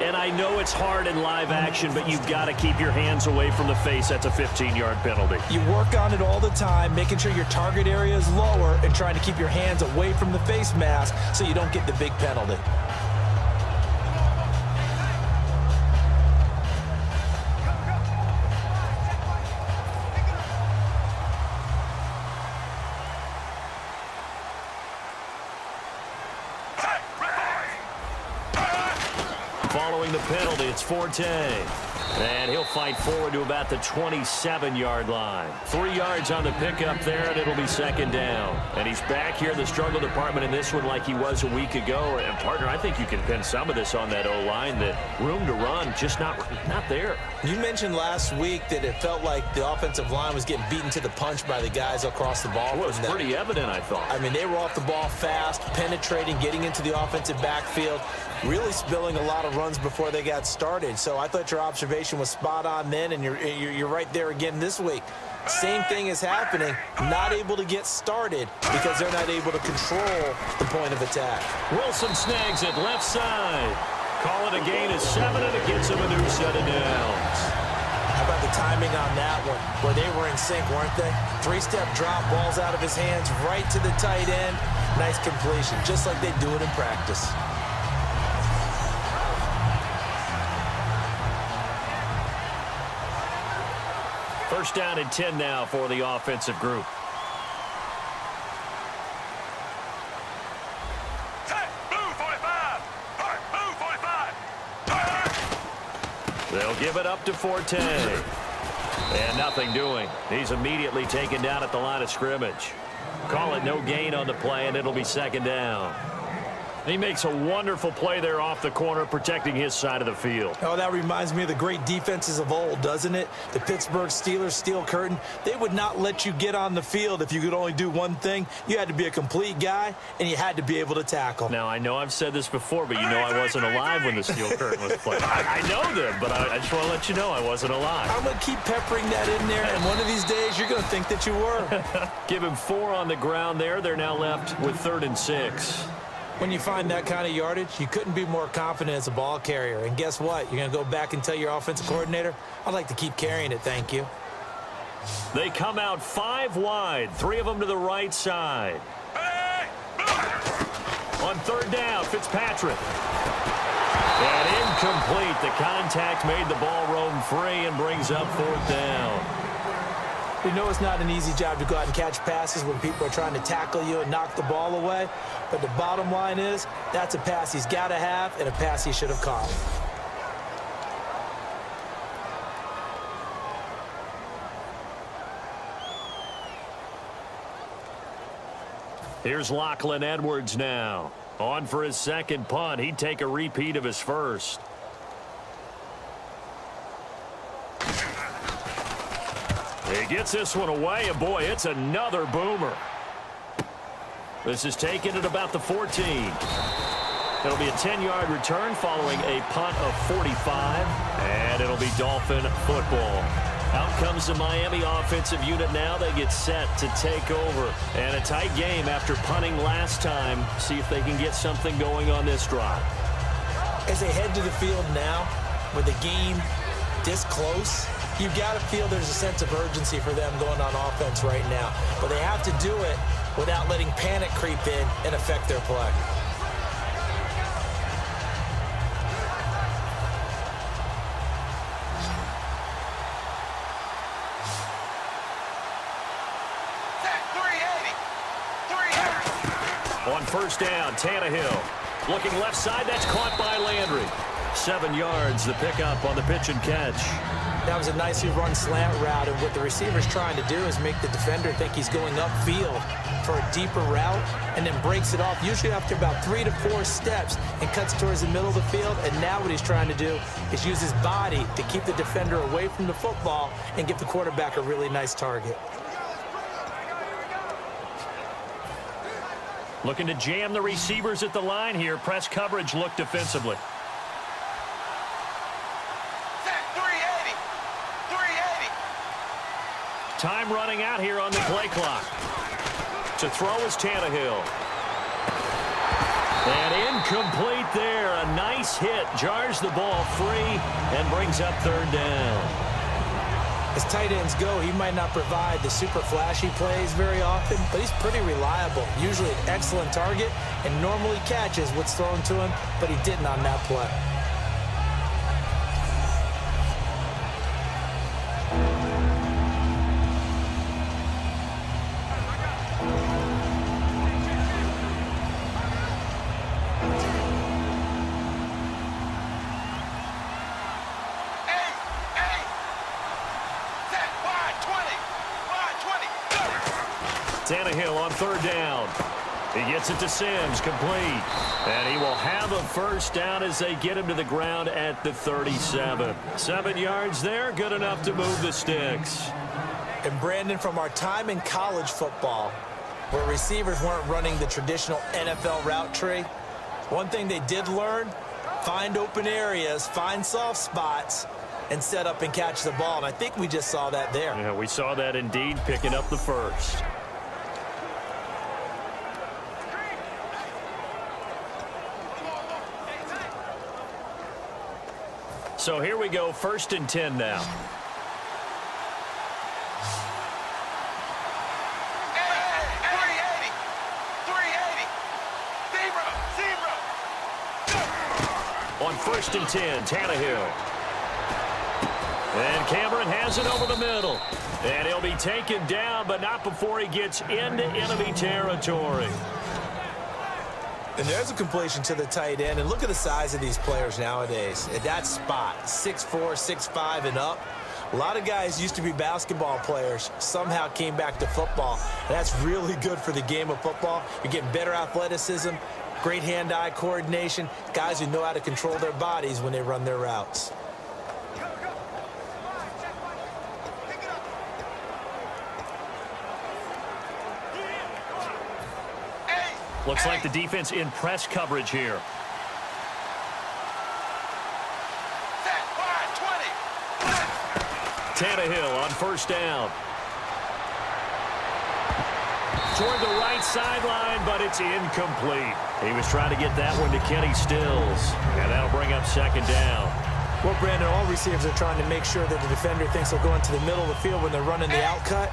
And I know it's hard in live action, but you've got to keep your hands away from the face. That's a 15-yard penalty. You work on it all the time, making sure your target area is lower and trying to keep your hands away from the face mask so you don't get the big penalty. Following the penalty, it's Forte. And he'll fight forward to about the 27-yard line. 3 yards on the pickup there, and it'll be 2nd down. And he's back here in the struggle department in this one like he was a week ago. And, partner, I think you can pin some of this on that O-line. The room to run just not there. You mentioned last week that it felt like the offensive line was getting beaten to the punch by the guys across the ball. Well, it was pretty evident, I thought. I mean, they were off the ball fast, penetrating, getting into the offensive backfield, really spilling a lot of runs before they got started. So I thought your observation was spot on then, and you're right there again this week. Same thing is happening, not able to get started because they're not able to control the point of attack. Wilson snags it left side. Call it a gain of 7, and it gets him a new set of downs. How about the timing on that one, where they were in sync, weren't they? 3-step drop, balls out of his hands, right to the tight end. Nice completion, just like they do it in practice. First down and 10 now for the offensive group. They'll give it up to Forte. And nothing doing. He's immediately taken down at the line of scrimmage. Call it no gain on the play, and it'll be 2nd down. He makes a wonderful play there off the corner, protecting his side of the field. Oh, that reminds me of the great defenses of old, doesn't it? The Pittsburgh Steelers steel curtain. They would not let you get on the field if you could only do one thing. You had to be a complete guy, and you had to be able to tackle. Now, I know I've said this before, but you know I wasn't alive when the steel curtain was played. I know them, but I just want to let you know I wasn't alive. I'm going to keep peppering that in there, and one of these days you're going to think that you were. Give him 4 on the ground there. They're now left with 3rd and 6. When you find that kind of yardage, you couldn't be more confident as a ball carrier. And guess what? You're going to go back and tell your offensive coordinator, I'd like to keep carrying it, thank you. They come out 5 wide, 3 of them to the right side. On 3rd down, Fitzpatrick. And incomplete. The contact made the ball roam free and brings up 4th down. We know it's not an easy job to go out and catch passes when people are trying to tackle you and knock the ball away. But the bottom line is, that's a pass he's got to have and a pass he should have caught. Here's Lachlan Edwards now. On for his second punt. He'd take a repeat of his first. He gets this one away, and boy, it's another boomer. This is taken at about the 14. It'll be a 10-yard return following a punt of 45, and it'll be Dolphin football. Out comes the Miami offensive unit now. They get set to take over. And a tight game after punting last time. See if they can get something going on this drive. As they head to the field now, with the game this close, you've got to feel there's a sense of urgency for them going on offense right now. But they have to do it without letting panic creep in and affect their play. On first down, Tannehill. Looking left side, that's caught by Landry. 7 yards, the pickup on the pitch and catch. That was a nicely run slant route, and what the receiver's trying to do is make the defender think he's going upfield for a deeper route, and then breaks it off, usually after about 3 to 4 steps, and cuts towards the middle of the field. And now what he's trying to do is use his body to keep the defender away from the football and give the quarterback a really nice target. Looking to jam the receivers at the line here. Press coverage look defensively. Time running out here on the play clock. To throw is Tannehill. And incomplete there. A nice hit. Jars the ball free and brings up third down. As tight ends go, he might not provide the super flashy plays very often, but he's pretty reliable. Usually an excellent target and normally catches what's thrown to him, but he didn't on that play. Tannehill on third down. He gets it to Sims, complete. And he will have a first down as they get him to the ground at the 37. 7 yards there, good enough to move the sticks. And Brandon, from our time in college football, where receivers weren't running the traditional NFL route tree, one thing they did learn, find open areas, find soft spots, and set up and catch the ball. And I think we just saw that there. Yeah, we saw that indeed, picking up the first. So here we go, 1st and 10 now. On 1st and 10, Tannehill. And Cameron has it over the middle. And he'll be taken down, but not before he gets into enemy territory. And there's a completion to the tight end. And look at the size of these players nowadays. At that spot, 6'4", 6'5", and up. A lot of guys used to be basketball players, somehow came back to football. And that's really good for the game of football. You're getting better athleticism, great hand-eye coordination, guys who know how to control their bodies when they run their routes. Looks like the defense in press coverage here. Tannehill on 1st down. Toward the right sideline, but it's incomplete. He was trying to get that one to Kenny Stills, and that'll bring up 2nd down. Well, Brandon, all receivers are trying to make sure that the defender thinks they'll go into the middle of the field when they're running the out cut.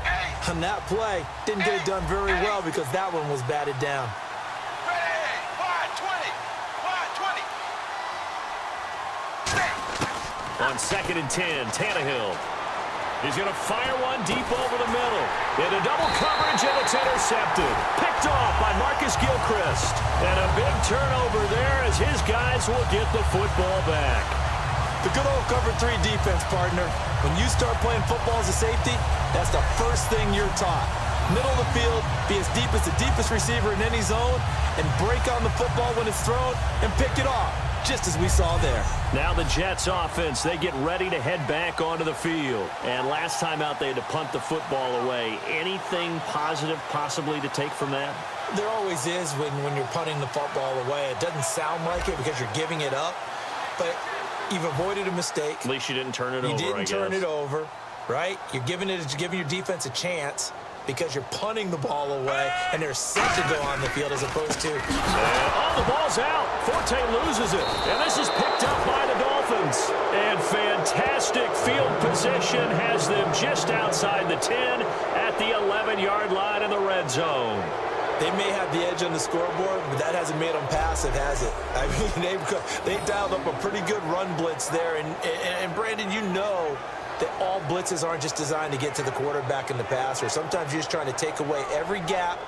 On that play, didn't get it done very well because that one was batted down. On 2nd and 10, Tannehill. He's going to fire one deep over the middle. Into double coverage, and it's intercepted. Picked off by Marcus Gilchrist. And a big turnover there as his guys will get the football back. The good old cover 3 defense, partner. When you start playing football as a safety, that's the first thing you're taught. Middle of the field, be as deep as the deepest receiver in any zone, and break on the football when it's thrown and pick it off, just as we saw there. Now the Jets offense, they get ready to head back onto the field. And last time out, they had to punt the football away. Anything positive possibly to take from that? There always is when you're punting the football away. It doesn't sound like it because you're giving it up, but you've avoided a mistake. At least you didn't turn it over, I guess. You didn't turn it over, right? You're giving your defense a chance because you're punting the ball away, and they're set to go on the field as opposed to... the ball's out. Forte loses it, and this is picked up by the Dolphins. And fantastic field position has them just outside the 10 at the 11-yard line in the red zone. They may have the edge on the scoreboard, but that hasn't made them passive, has it? I mean, they've dialed up a pretty good run blitz there. And Brandon, you know that all blitzes aren't just designed to get to the quarterback in the passer. Sometimes you're just trying to take away every gap,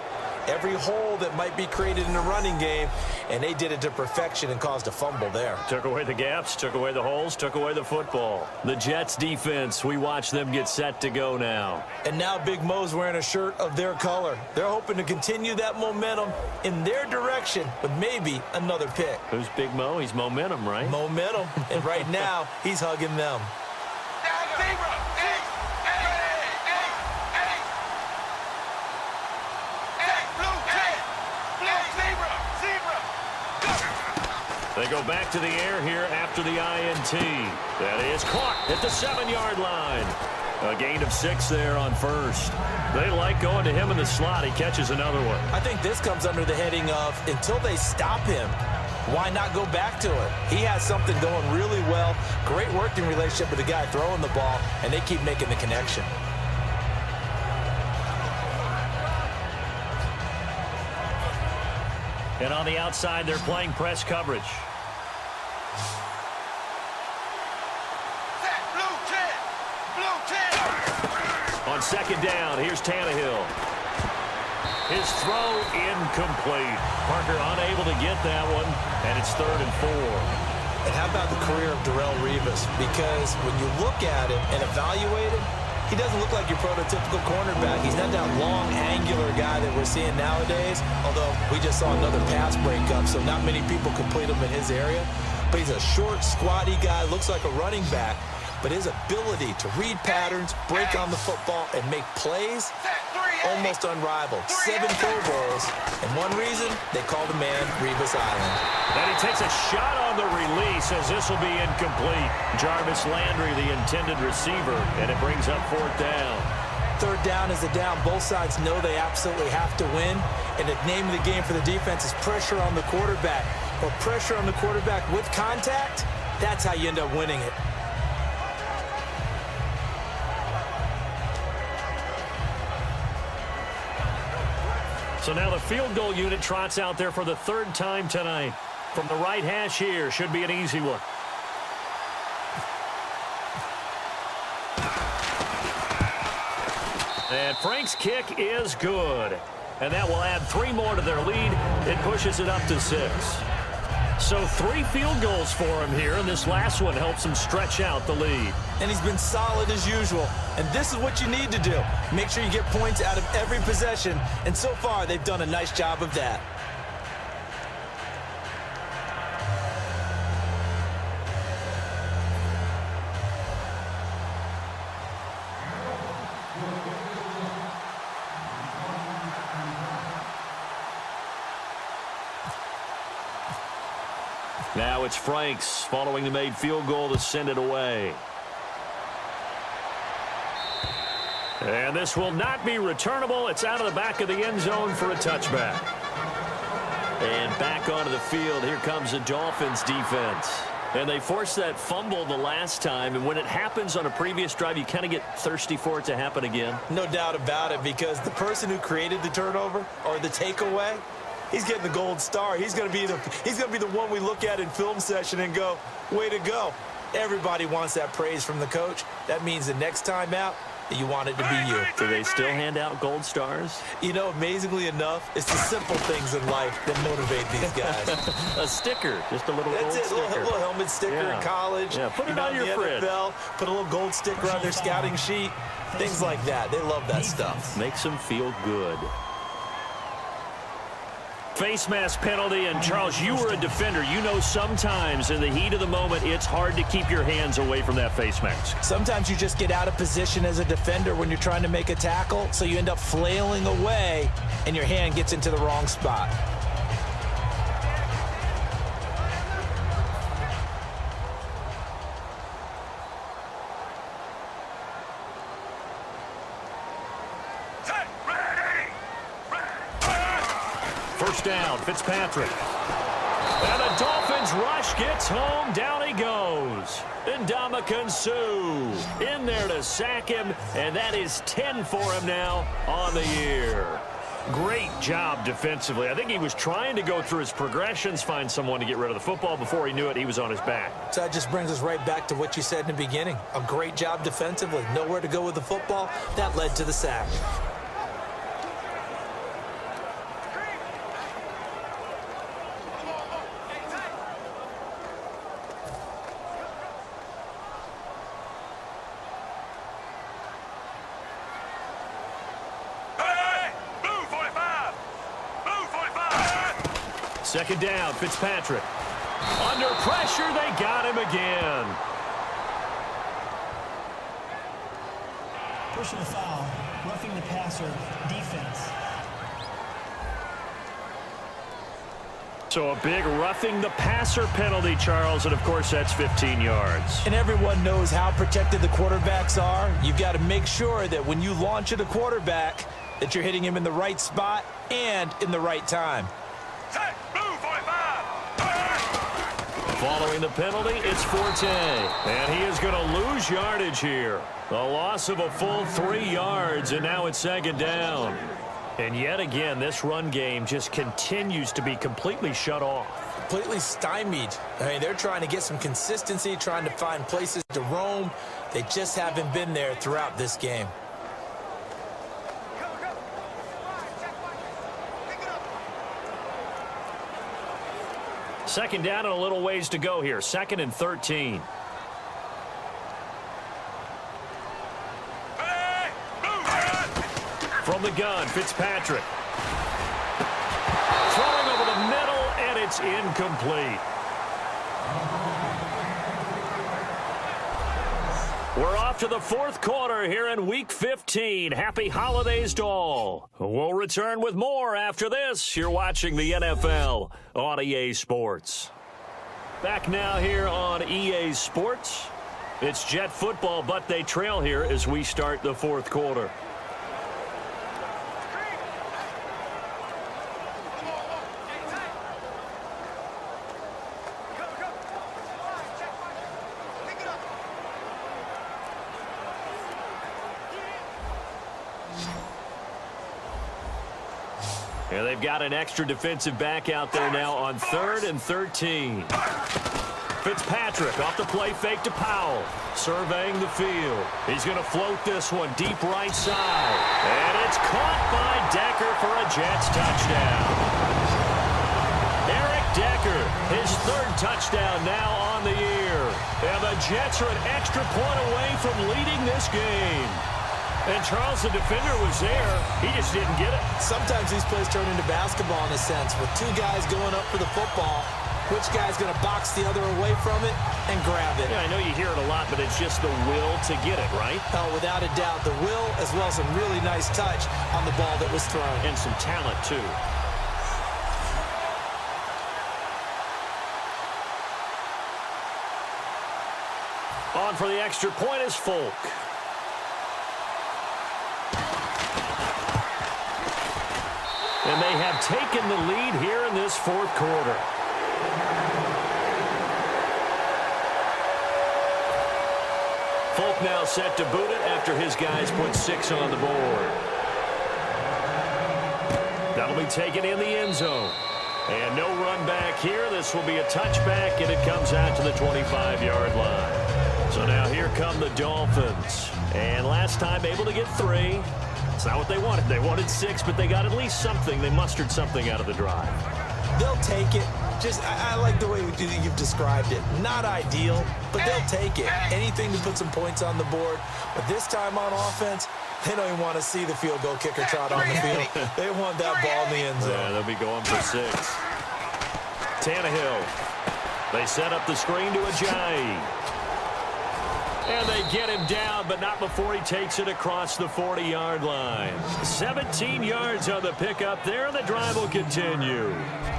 every hole that might be created in the running game, and they did it to perfection and caused a fumble there. Took away the gaps, took away the holes, took away the football. The Jets defense, we watch them get set to go now. And now Big Mo's wearing a shirt of their color. They're hoping to continue that momentum in their direction with maybe another pick. Who's Big Mo? He's momentum, right? Momentum. And right now, he's hugging them. They go back to the air here after the INT. That is caught at the 7-yard line. A gain of 6 there on first. They like going to him in the slot. He catches another one. I think this comes under the heading of until they stop him, why not go back to it? He has something going really well. Great working relationship with the guy throwing the ball, and they keep making the connection. And on the outside, they're playing press coverage. On second down, here's Tannehill. His throw incomplete. Parker unable to get that one, and it's 3rd and 4. And how about the career of Darrelle Revis? Because when you look at him and evaluate him, he doesn't look like your prototypical cornerback. He's not that long, angular guy that we're seeing nowadays, although we just saw another pass breakup, so not many people complete him in his area. But he's a short, squatty guy, looks like a running back, but his ability to read patterns, break on the football, and make plays, almost unrivaled. 7 Pro Bowls, and one reason, they call the man Revis Island. And he takes a shot on the release as this will be incomplete. Jarvis Landry, the intended receiver, and it brings up 4th down. 3rd down is the down. Both sides know they absolutely have to win, and the name of the game for the defense is pressure on the quarterback. Or pressure on the quarterback with contact, that's how you end up winning it. So now the field goal unit trots out there for the 3rd time tonight. From the right hash here, should be an easy one. And Frank's kick is good. And that will add 3 more to their lead. It pushes it up to 6. So 3 field goals for him here, and this last one helps him stretch out the lead. And he's been solid as usual. And this is what you need to do. Make sure you get points out of every possession. And so far, they've done a nice job of that. Now it's Franks following the made field goal to send it away. And this will not be returnable. It's out of the back of the end zone for a touchback. And back onto the field, here comes the Dolphins defense. And they forced that fumble the last time, and when it happens on a previous drive, you kind of get thirsty for it to happen again. No doubt about it, because the person who created the turnover or the takeaway, he's getting the gold star. He's going to be the one we look at in film session and go, way to go. Everybody wants that praise from the coach. That means the next time out, you want it to be you. Do they still hand out gold stars? You know, amazingly enough, it's the simple things in life that motivate these guys. A sticker, just a little gold That's it, sticker. a little helmet sticker in college. Yeah, put it on your fridge. NFL, put a little gold sticker on their scouting sheet. Things like that. They love that stuff. Makes them feel good. Face mask penalty, and Charles, you were a defender. You know sometimes in the heat of the moment, it's hard to keep your hands away from that face mask. Sometimes you just get out of position as a defender when you're trying to make a tackle, so you end up flailing away, and your hand gets into the wrong spot. First down, Fitzpatrick. And the Dolphins rush gets home. Down he goes. Ndamukong Suh in there to sack him, and that is 10 for him now on the year. Great job defensively. I think he was trying to go through his progressions, find someone to get rid of the football. Before he knew it, he was on his back. So that just brings us right back to what you said in the beginning. A great job defensively. Nowhere to go with the football. That led to the sack. Second down, Fitzpatrick. Under pressure, they got him again. Personal foul, roughing the passer, defense. So a big roughing the passer penalty, Charles, and of course that's 15 yards. And everyone knows how protected the quarterbacks are. You've got to make sure that when you launch at a quarterback, that you're hitting him in the right spot and in the right time. Following the penalty, it's Forte. And he is going to lose yardage here. A loss of a full 3 yards, and now it's second down. And yet again, this run game just continues to be completely shut off. Completely stymied. I mean, they're trying to get some consistency, trying to find places to roam. They just haven't been there throughout this game. Second down and a little ways to go here. 2nd and 13. From the gun, Fitzpatrick. Throwing over the middle, and it's incomplete. We're off to the fourth quarter here in Week 15. Happy holidays to all. We'll return with more after this. You're watching the NFL on EA Sports. Back now here on EA Sports. It's Jet football, but they trail here as we start the fourth quarter. And they've got an extra defensive back out there now on 3rd and 13. Fitzpatrick off the play fake to Powell. Surveying the field. He's going to float this one deep right side. And it's caught by Decker for a Jets touchdown. Eric Decker, his 3rd touchdown now on the year. And the Jets are an extra point away from leading this game. And Charles, the defender, was there. He just didn't get it. Sometimes these plays turn into basketball in a sense. With 2 guys going up for the football, which guy's going to box the other away from it and grab it? Yeah, I know you hear it a lot, but it's just the will to get it, right? Oh, without a doubt. The will as well as some really nice touch on the ball that was thrown. And some talent, too. On for the extra point is Folk. And they have taken the lead here in this fourth quarter. Folk now set to boot it after his guys put 6 on the board. That'll be taken in the end zone. And no run back here. This will be a touchback, and it comes out to the 25-yard line. So now here come the Dolphins. And last time able to get 3. It's not what they wanted. They wanted 6, but they got at least something. They mustered something out of the drive. They'll take it. I like the way you've described it. Not ideal, but they'll take it. Anything to put some points on the board. But this time on offense, they don't even want to see the field goal kicker trot on the field. They want that ball in the end zone. Yeah, they'll be going for 6. Tannehill. They set up the screen to Ajayi. And they get him down, but not before he takes it across the 40-yard line. 17 yards on the pickup there, and the drive will continue.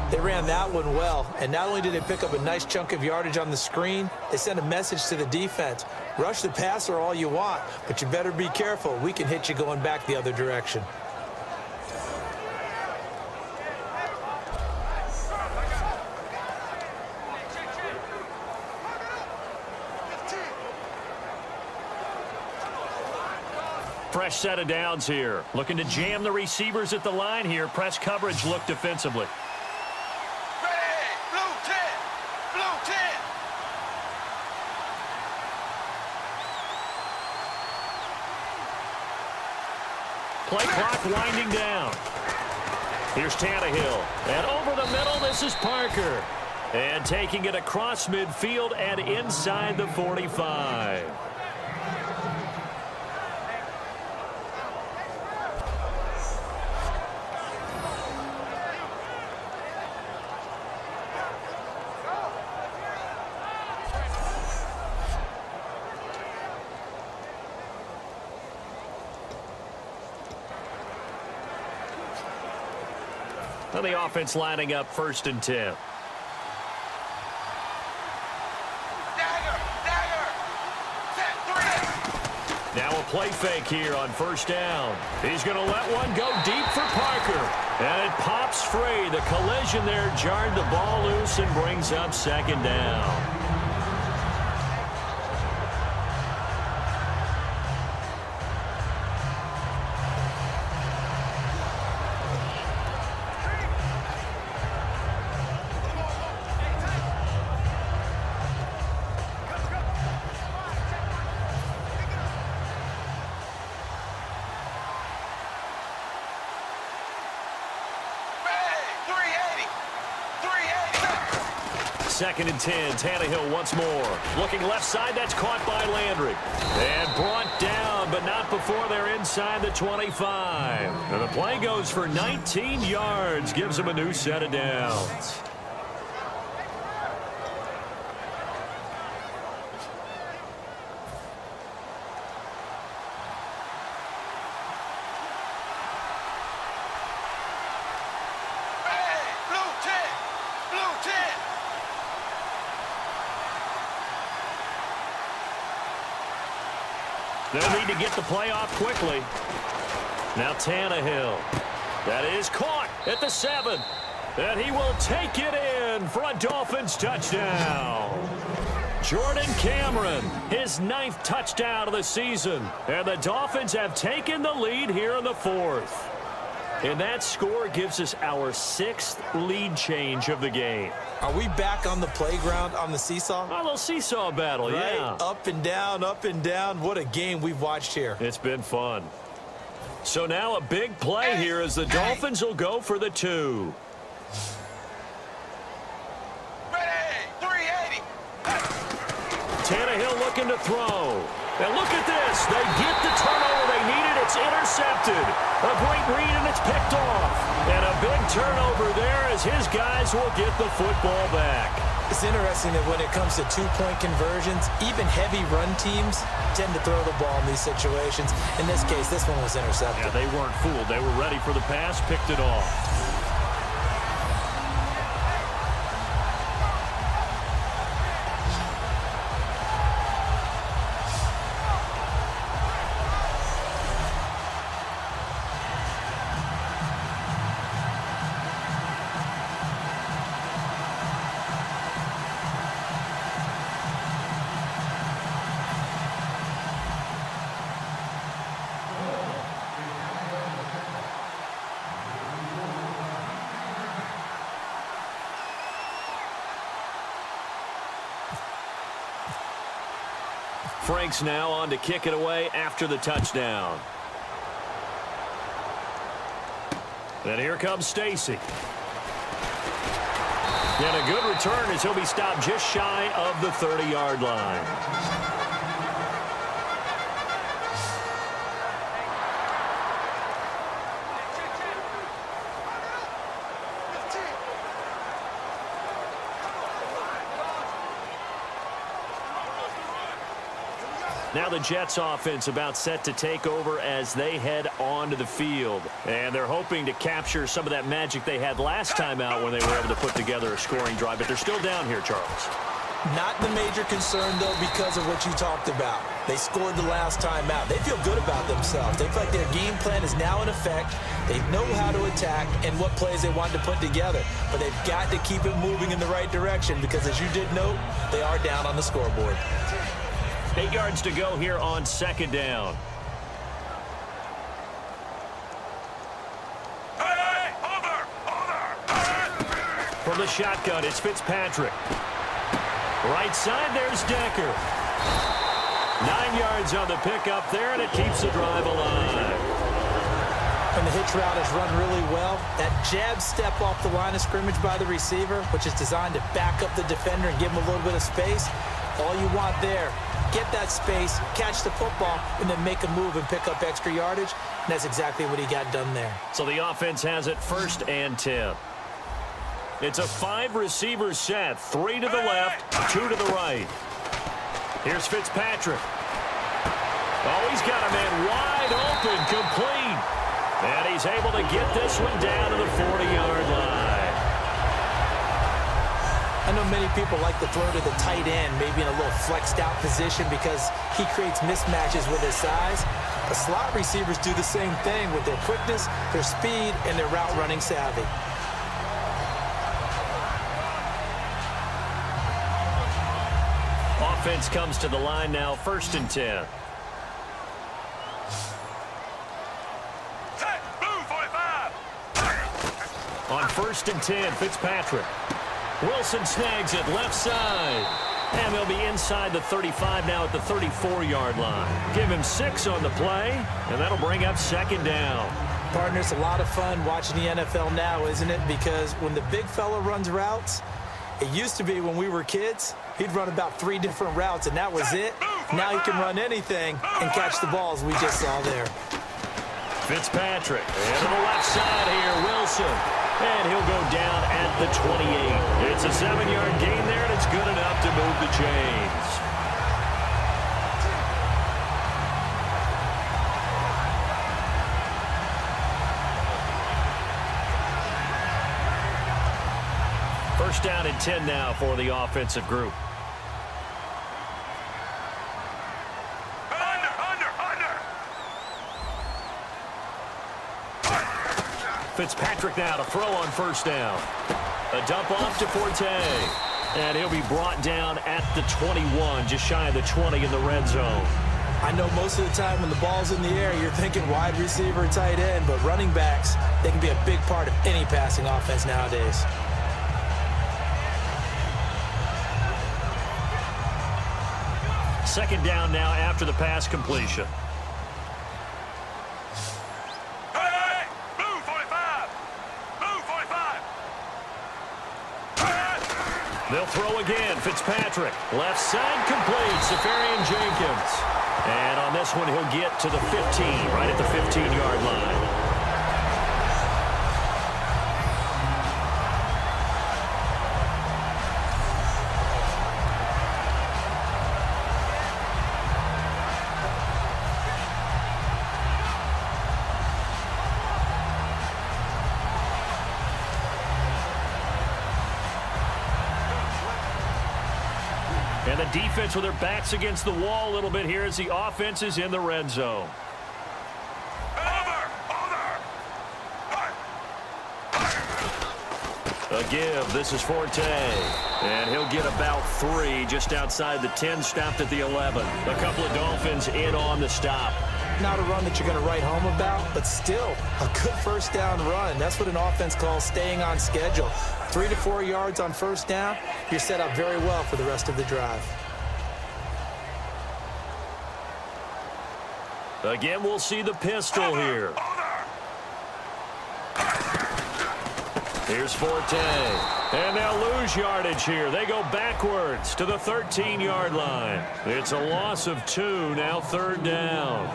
They ran that one well, and not only did they pick up a nice chunk of yardage on the screen, they sent a message to the defense. Rush the passer all you want, but you better be careful. We can hit you going back the other direction. Fresh set of downs here. Looking to jam the receivers at the line here. Press coverage look defensively. Play clock winding down. Here's Tannehill. And over the middle, this is Parker. And taking it across midfield and inside the 45. And the offense lining up 1st and 10. Now a play fake here on 1st down. He's going to let one go deep for Parker. And it pops free. The collision there jarred the ball loose and brings up 2nd down. Second and 10. Tannehill once more. Looking left side. That's caught by Landry. And brought down, but not before they're inside the 25. And the play goes for 19 yards. Gives them a new set of downs. They'll need to get the play off quickly. Now Tannehill. That is caught at the 7. And he will take it in for a Dolphins touchdown. Jordan Cameron, his 9th touchdown of the season. And the Dolphins have taken the lead here in the 4th. And that score gives us our 6th lead change of the game. Are we back on the playground on the seesaw? A little seesaw battle, right? Yeah. Up and down, up and down. What a game we've watched here. It's been fun. So now a big play here as the Dolphins will go for the 2. Tannehill looking to throw. And look at this. They get the turnover they needed. It's intercepted. A great read, and it's picked off. And a big turnover there as his guys will get the football back. It's interesting that when it comes to two-point conversions, even heavy run teams tend to throw the ball in these situations. In this case, this one was intercepted. Yeah, they weren't fooled. They were ready for the pass, picked it off. Frank's now on to kick it away after the touchdown. And here comes Stacy. And a good return as he'll be stopped just shy of the 30-yard line. Now the Jets offense about set to take over as they head onto the field. And they're hoping to capture some of that magic they had last time out when they were able to put together a scoring drive. But they're still down here, Charles. Not the major concern, though, because of what you talked about. They scored the last time out. They feel good about themselves. They feel like their game plan is now in effect. They know how to attack and what plays they want to put together. But they've got to keep it moving in the right direction because, as you did note, they are down on the scoreboard. 8 yards to go here on second down. Hey, over! From the shotgun, it's Fitzpatrick. Right side, there's Decker. 9 yards on the pickup there, and it keeps the drive alive. And the hitch route is run really well. That jab step off the line of scrimmage by the receiver, which is designed to back up the defender and give him a little bit of space. All you want there, get that space, catch the football, and then make a move and pick up extra yardage. And that's exactly what he got done there. So the offense has it 1st and 10. It's a 5-receiver set. 3 to the left, 2 to the right. Here's Fitzpatrick. Oh, he's got a man wide open, complete. And he's able to get this one down to the 40-yard line. I know many people like to throw to the tight end, maybe in a little flexed out position because he creates mismatches with his size. The slot receivers do the same thing with their quickness, their speed, and their route running savvy. Offense comes to the line now, 1st and 10. Set, move, 45! On 1st and 10, Fitzpatrick. Wilson snags it left side. And they'll be inside the 35 now at the 34-yard line. Give him 6 on the play, and that'll bring up 2nd down. Partner, it's a lot of fun watching the NFL now, isn't it? Because when the big fella runs routes, it used to be when we were kids, he'd run about 3 different routes, and that was it. Now he can run anything and catch the balls we just saw there. Fitzpatrick. And to the left side here, Wilson. And he'll go down at the 28. It's a 7-yard gain there, and it's good enough to move the chains. First down and 10 now for the offensive group. Fitzpatrick now to throw on 1st down. A dump off to Forte. And he'll be brought down at the 21, just shy of the 20 in the red zone. I know most of the time when the ball's in the air, you're thinking wide receiver, tight end, but running backs, they can be a big part of any passing offense nowadays. Second down now after the pass completion. They'll throw again. Fitzpatrick. Left side complete. Safarian Jenkins. And on this one, he'll get to the 15, right at the 15-yard line. And the defense with their backs against the wall a little bit here as the offense is in the red zone. A give. This is Forte. And he'll get about 3 just outside the 10, stopped at the 11. A couple of Dolphins in on the stop. Not a run that you're going to write home about, but still a good 1st down run. That's what an offense calls staying on schedule. 3 to 4 yards on 1st down, you're set up very well for the rest of the drive. Again, we'll see the pistol here. Here's Forte. And they'll lose yardage here. They go backwards to the 13-yard line. It's a loss of 2, now 3rd down.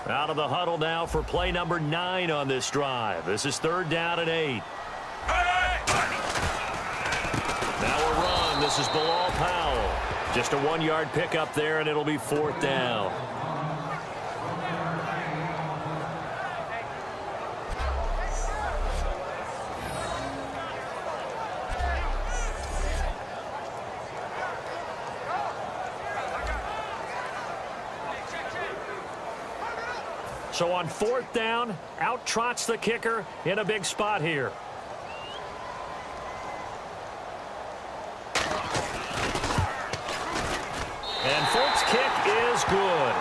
Out of the huddle now for play number 9 on this drive. This is 3rd down and 8. Now a run. This is Bilal Powell. Just a 1-yard pickup there, and it'll be 4th down. So on 4th down, out trots the kicker in a big spot here. And Folt's kick is good.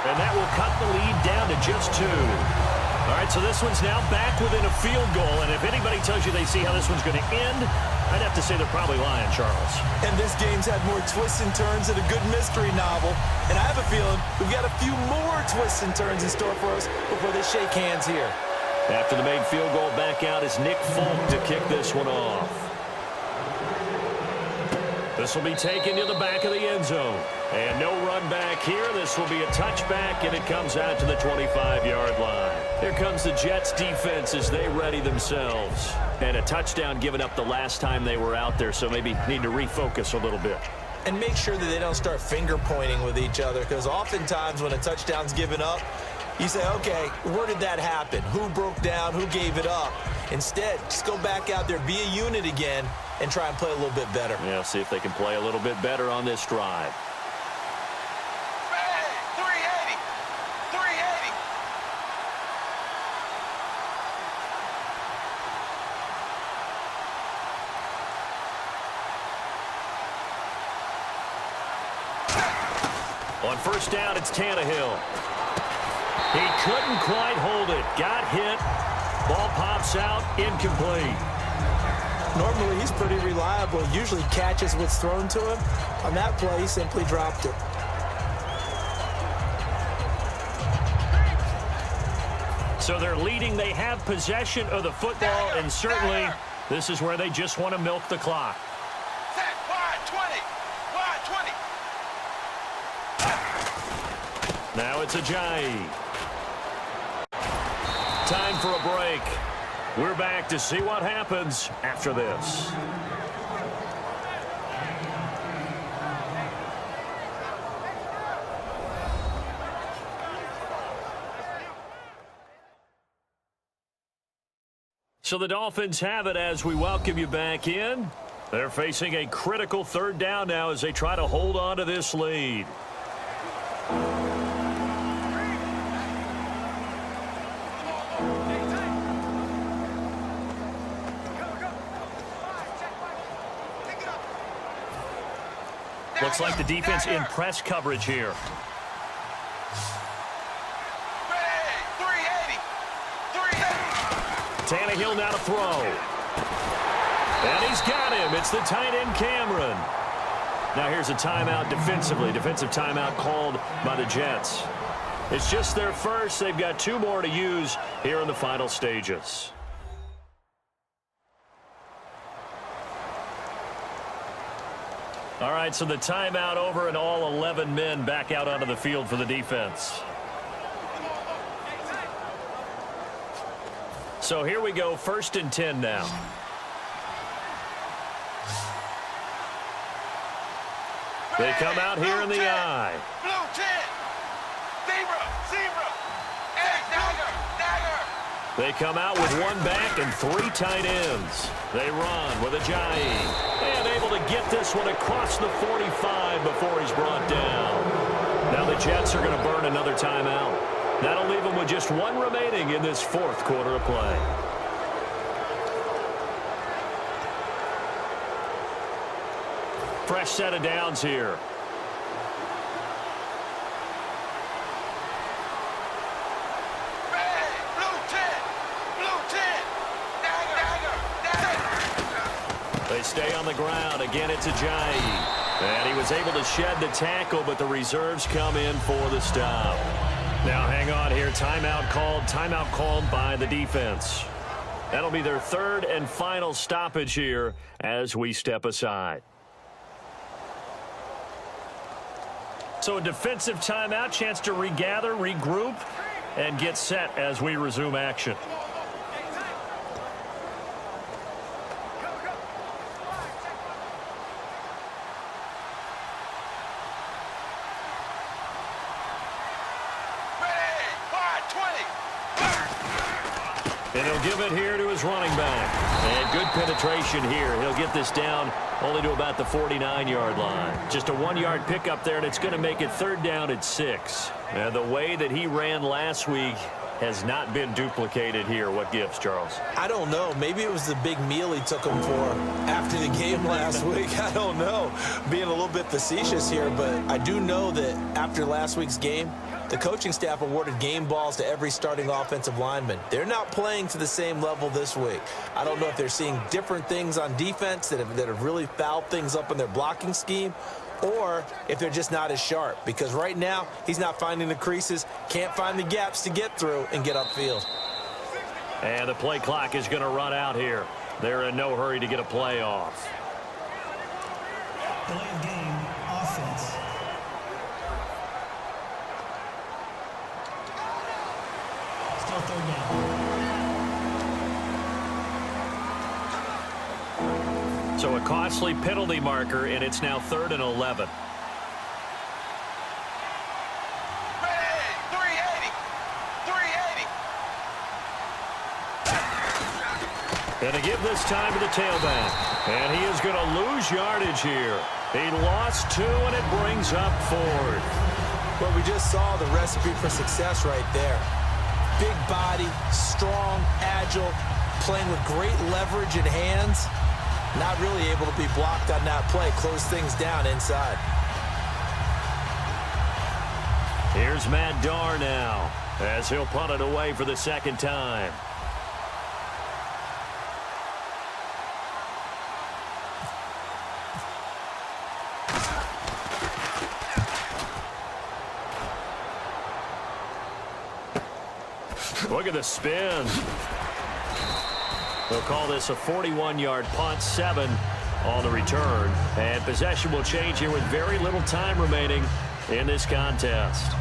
And that will cut the lead down to just 2. All right, so this one's now back within a field goal. And if anybody tells you they see how this one's going to end, I'd have to say they're probably lying, Charles. And this game's had more twists and turns than a good mystery novel. And I have a feeling we've got a few more twists and turns in store for us before they shake hands here. After the made field goal, back out is Nick Folk to kick this one off. This will be taken to the back of the end zone. And no run back here. This will be a touchback, and it comes out to the 25-yard line. Here comes the Jets defense as they ready themselves. And a touchdown given up the last time they were out there, so maybe need to refocus a little bit. And make sure that they don't start finger-pointing with each other, because oftentimes when a touchdown's given up, you say, okay, where did that happen? Who broke down? Who gave it up? Instead, just go back out there, be a unit again, and try and play a little bit better. Yeah, see if they can play a little bit better on this drive. On 1st down, it's Tannehill. He couldn't quite hold it. Got hit. Ball pops out. Incomplete. Normally, he's pretty reliable. Usually catches what's thrown to him. On that play, he simply dropped it. So they're leading. They have possession of the football, and certainly this is where they just want to milk the clock. Now it's Ajayi. Time for a break. We're back to see what happens after this. So the Dolphins have it as we welcome you back in. They're facing a critical 3rd down now as they try to hold on to this lead. Looks like the defense in press coverage here. Tannehill now to throw. And he's got him. It's the tight end, Cameron. Now here's a timeout defensively. Defensive timeout called by the Jets. It's just their first. They've got 2 more to use here in the final stages. All right, so the timeout over and all 11 men back out onto the field for the defense. So here we go, 1st and 10 now. They come out here in the I. Blue 10. Zebra. Dagger. They come out with 1 back and 3 tight ends. They run with Ajayi. And able to get this one across the 45 before he's brought down. Now the Jets are going to burn another timeout. That'll leave them with just 1 remaining in this 4th quarter of play. Fresh set of downs here. They stay on the ground. Again, it's Ajayi. And he was able to shed the tackle, but the reserves come in for the stop. Now hang on here. Timeout called by the defense. That'll be their third and final stoppage here as we step aside. So a defensive timeout, chance to regather, regroup, and get set as we resume action. And he'll give it here to his running back. And good penetration here. He'll get this down only to about the 49-yard line. Just a 1-yard pickup there, and it's going to make it third down at 6. And the way that he ran last week has not been duplicated here. What gives, Charles? I don't know. Maybe it was the big meal he took him for after the game last week. I don't know. Being a little bit facetious here, but I do know that after last week's game, the coaching staff awarded game balls to every starting offensive lineman. They're not playing to the same level this week. I don't know if they're seeing different things on defense that have really fouled things up in their blocking scheme, or if they're just not as sharp. Because right now, he's not finding the creases, can't find the gaps to get through and get upfield. And the play clock is going to run out here. They're in no hurry to get a play off. Delay of game, offense. Still third down. So a costly penalty marker, and it's now 3rd and 11. And to give this time to the tailback. And he is going to lose yardage here. He lost 2, and it brings up 4th. Well, we just saw the recipe for success right there. Big body, strong, agile, playing with great leverage in hands. Not really able to be blocked on that play. Close things down inside. Here's Matt Darr now as he'll punt it away for the second time. Look at the spin. They'll call this a 41-yard punt, 7 on the return. And possession will change here with very little time remaining in this contest.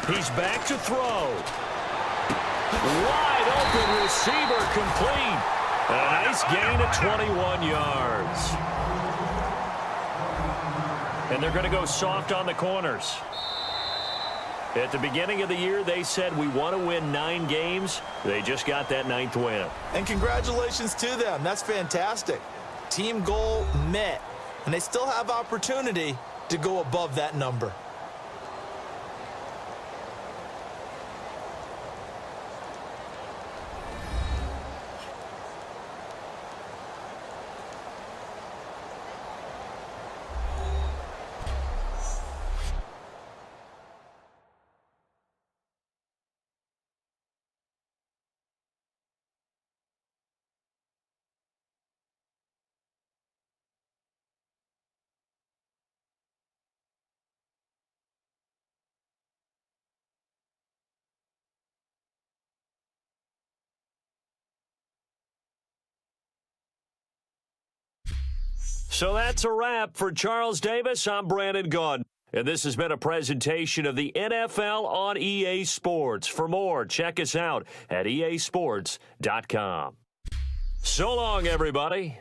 He's back to throw. Wide open receiver complete. A nice gain of 21 yards. And they're going to go soft on the corners. At the beginning of the year, they said we want to win 9 games. They just got that 9th win. And congratulations to them. That's fantastic. Team goal met. And they still have opportunity to go above that number. So that's a wrap for Charles Davis. I'm Brandon Gunn. And this has been a presentation of the NFL on EA Sports. For more, check us out at easports.com. So long, everybody.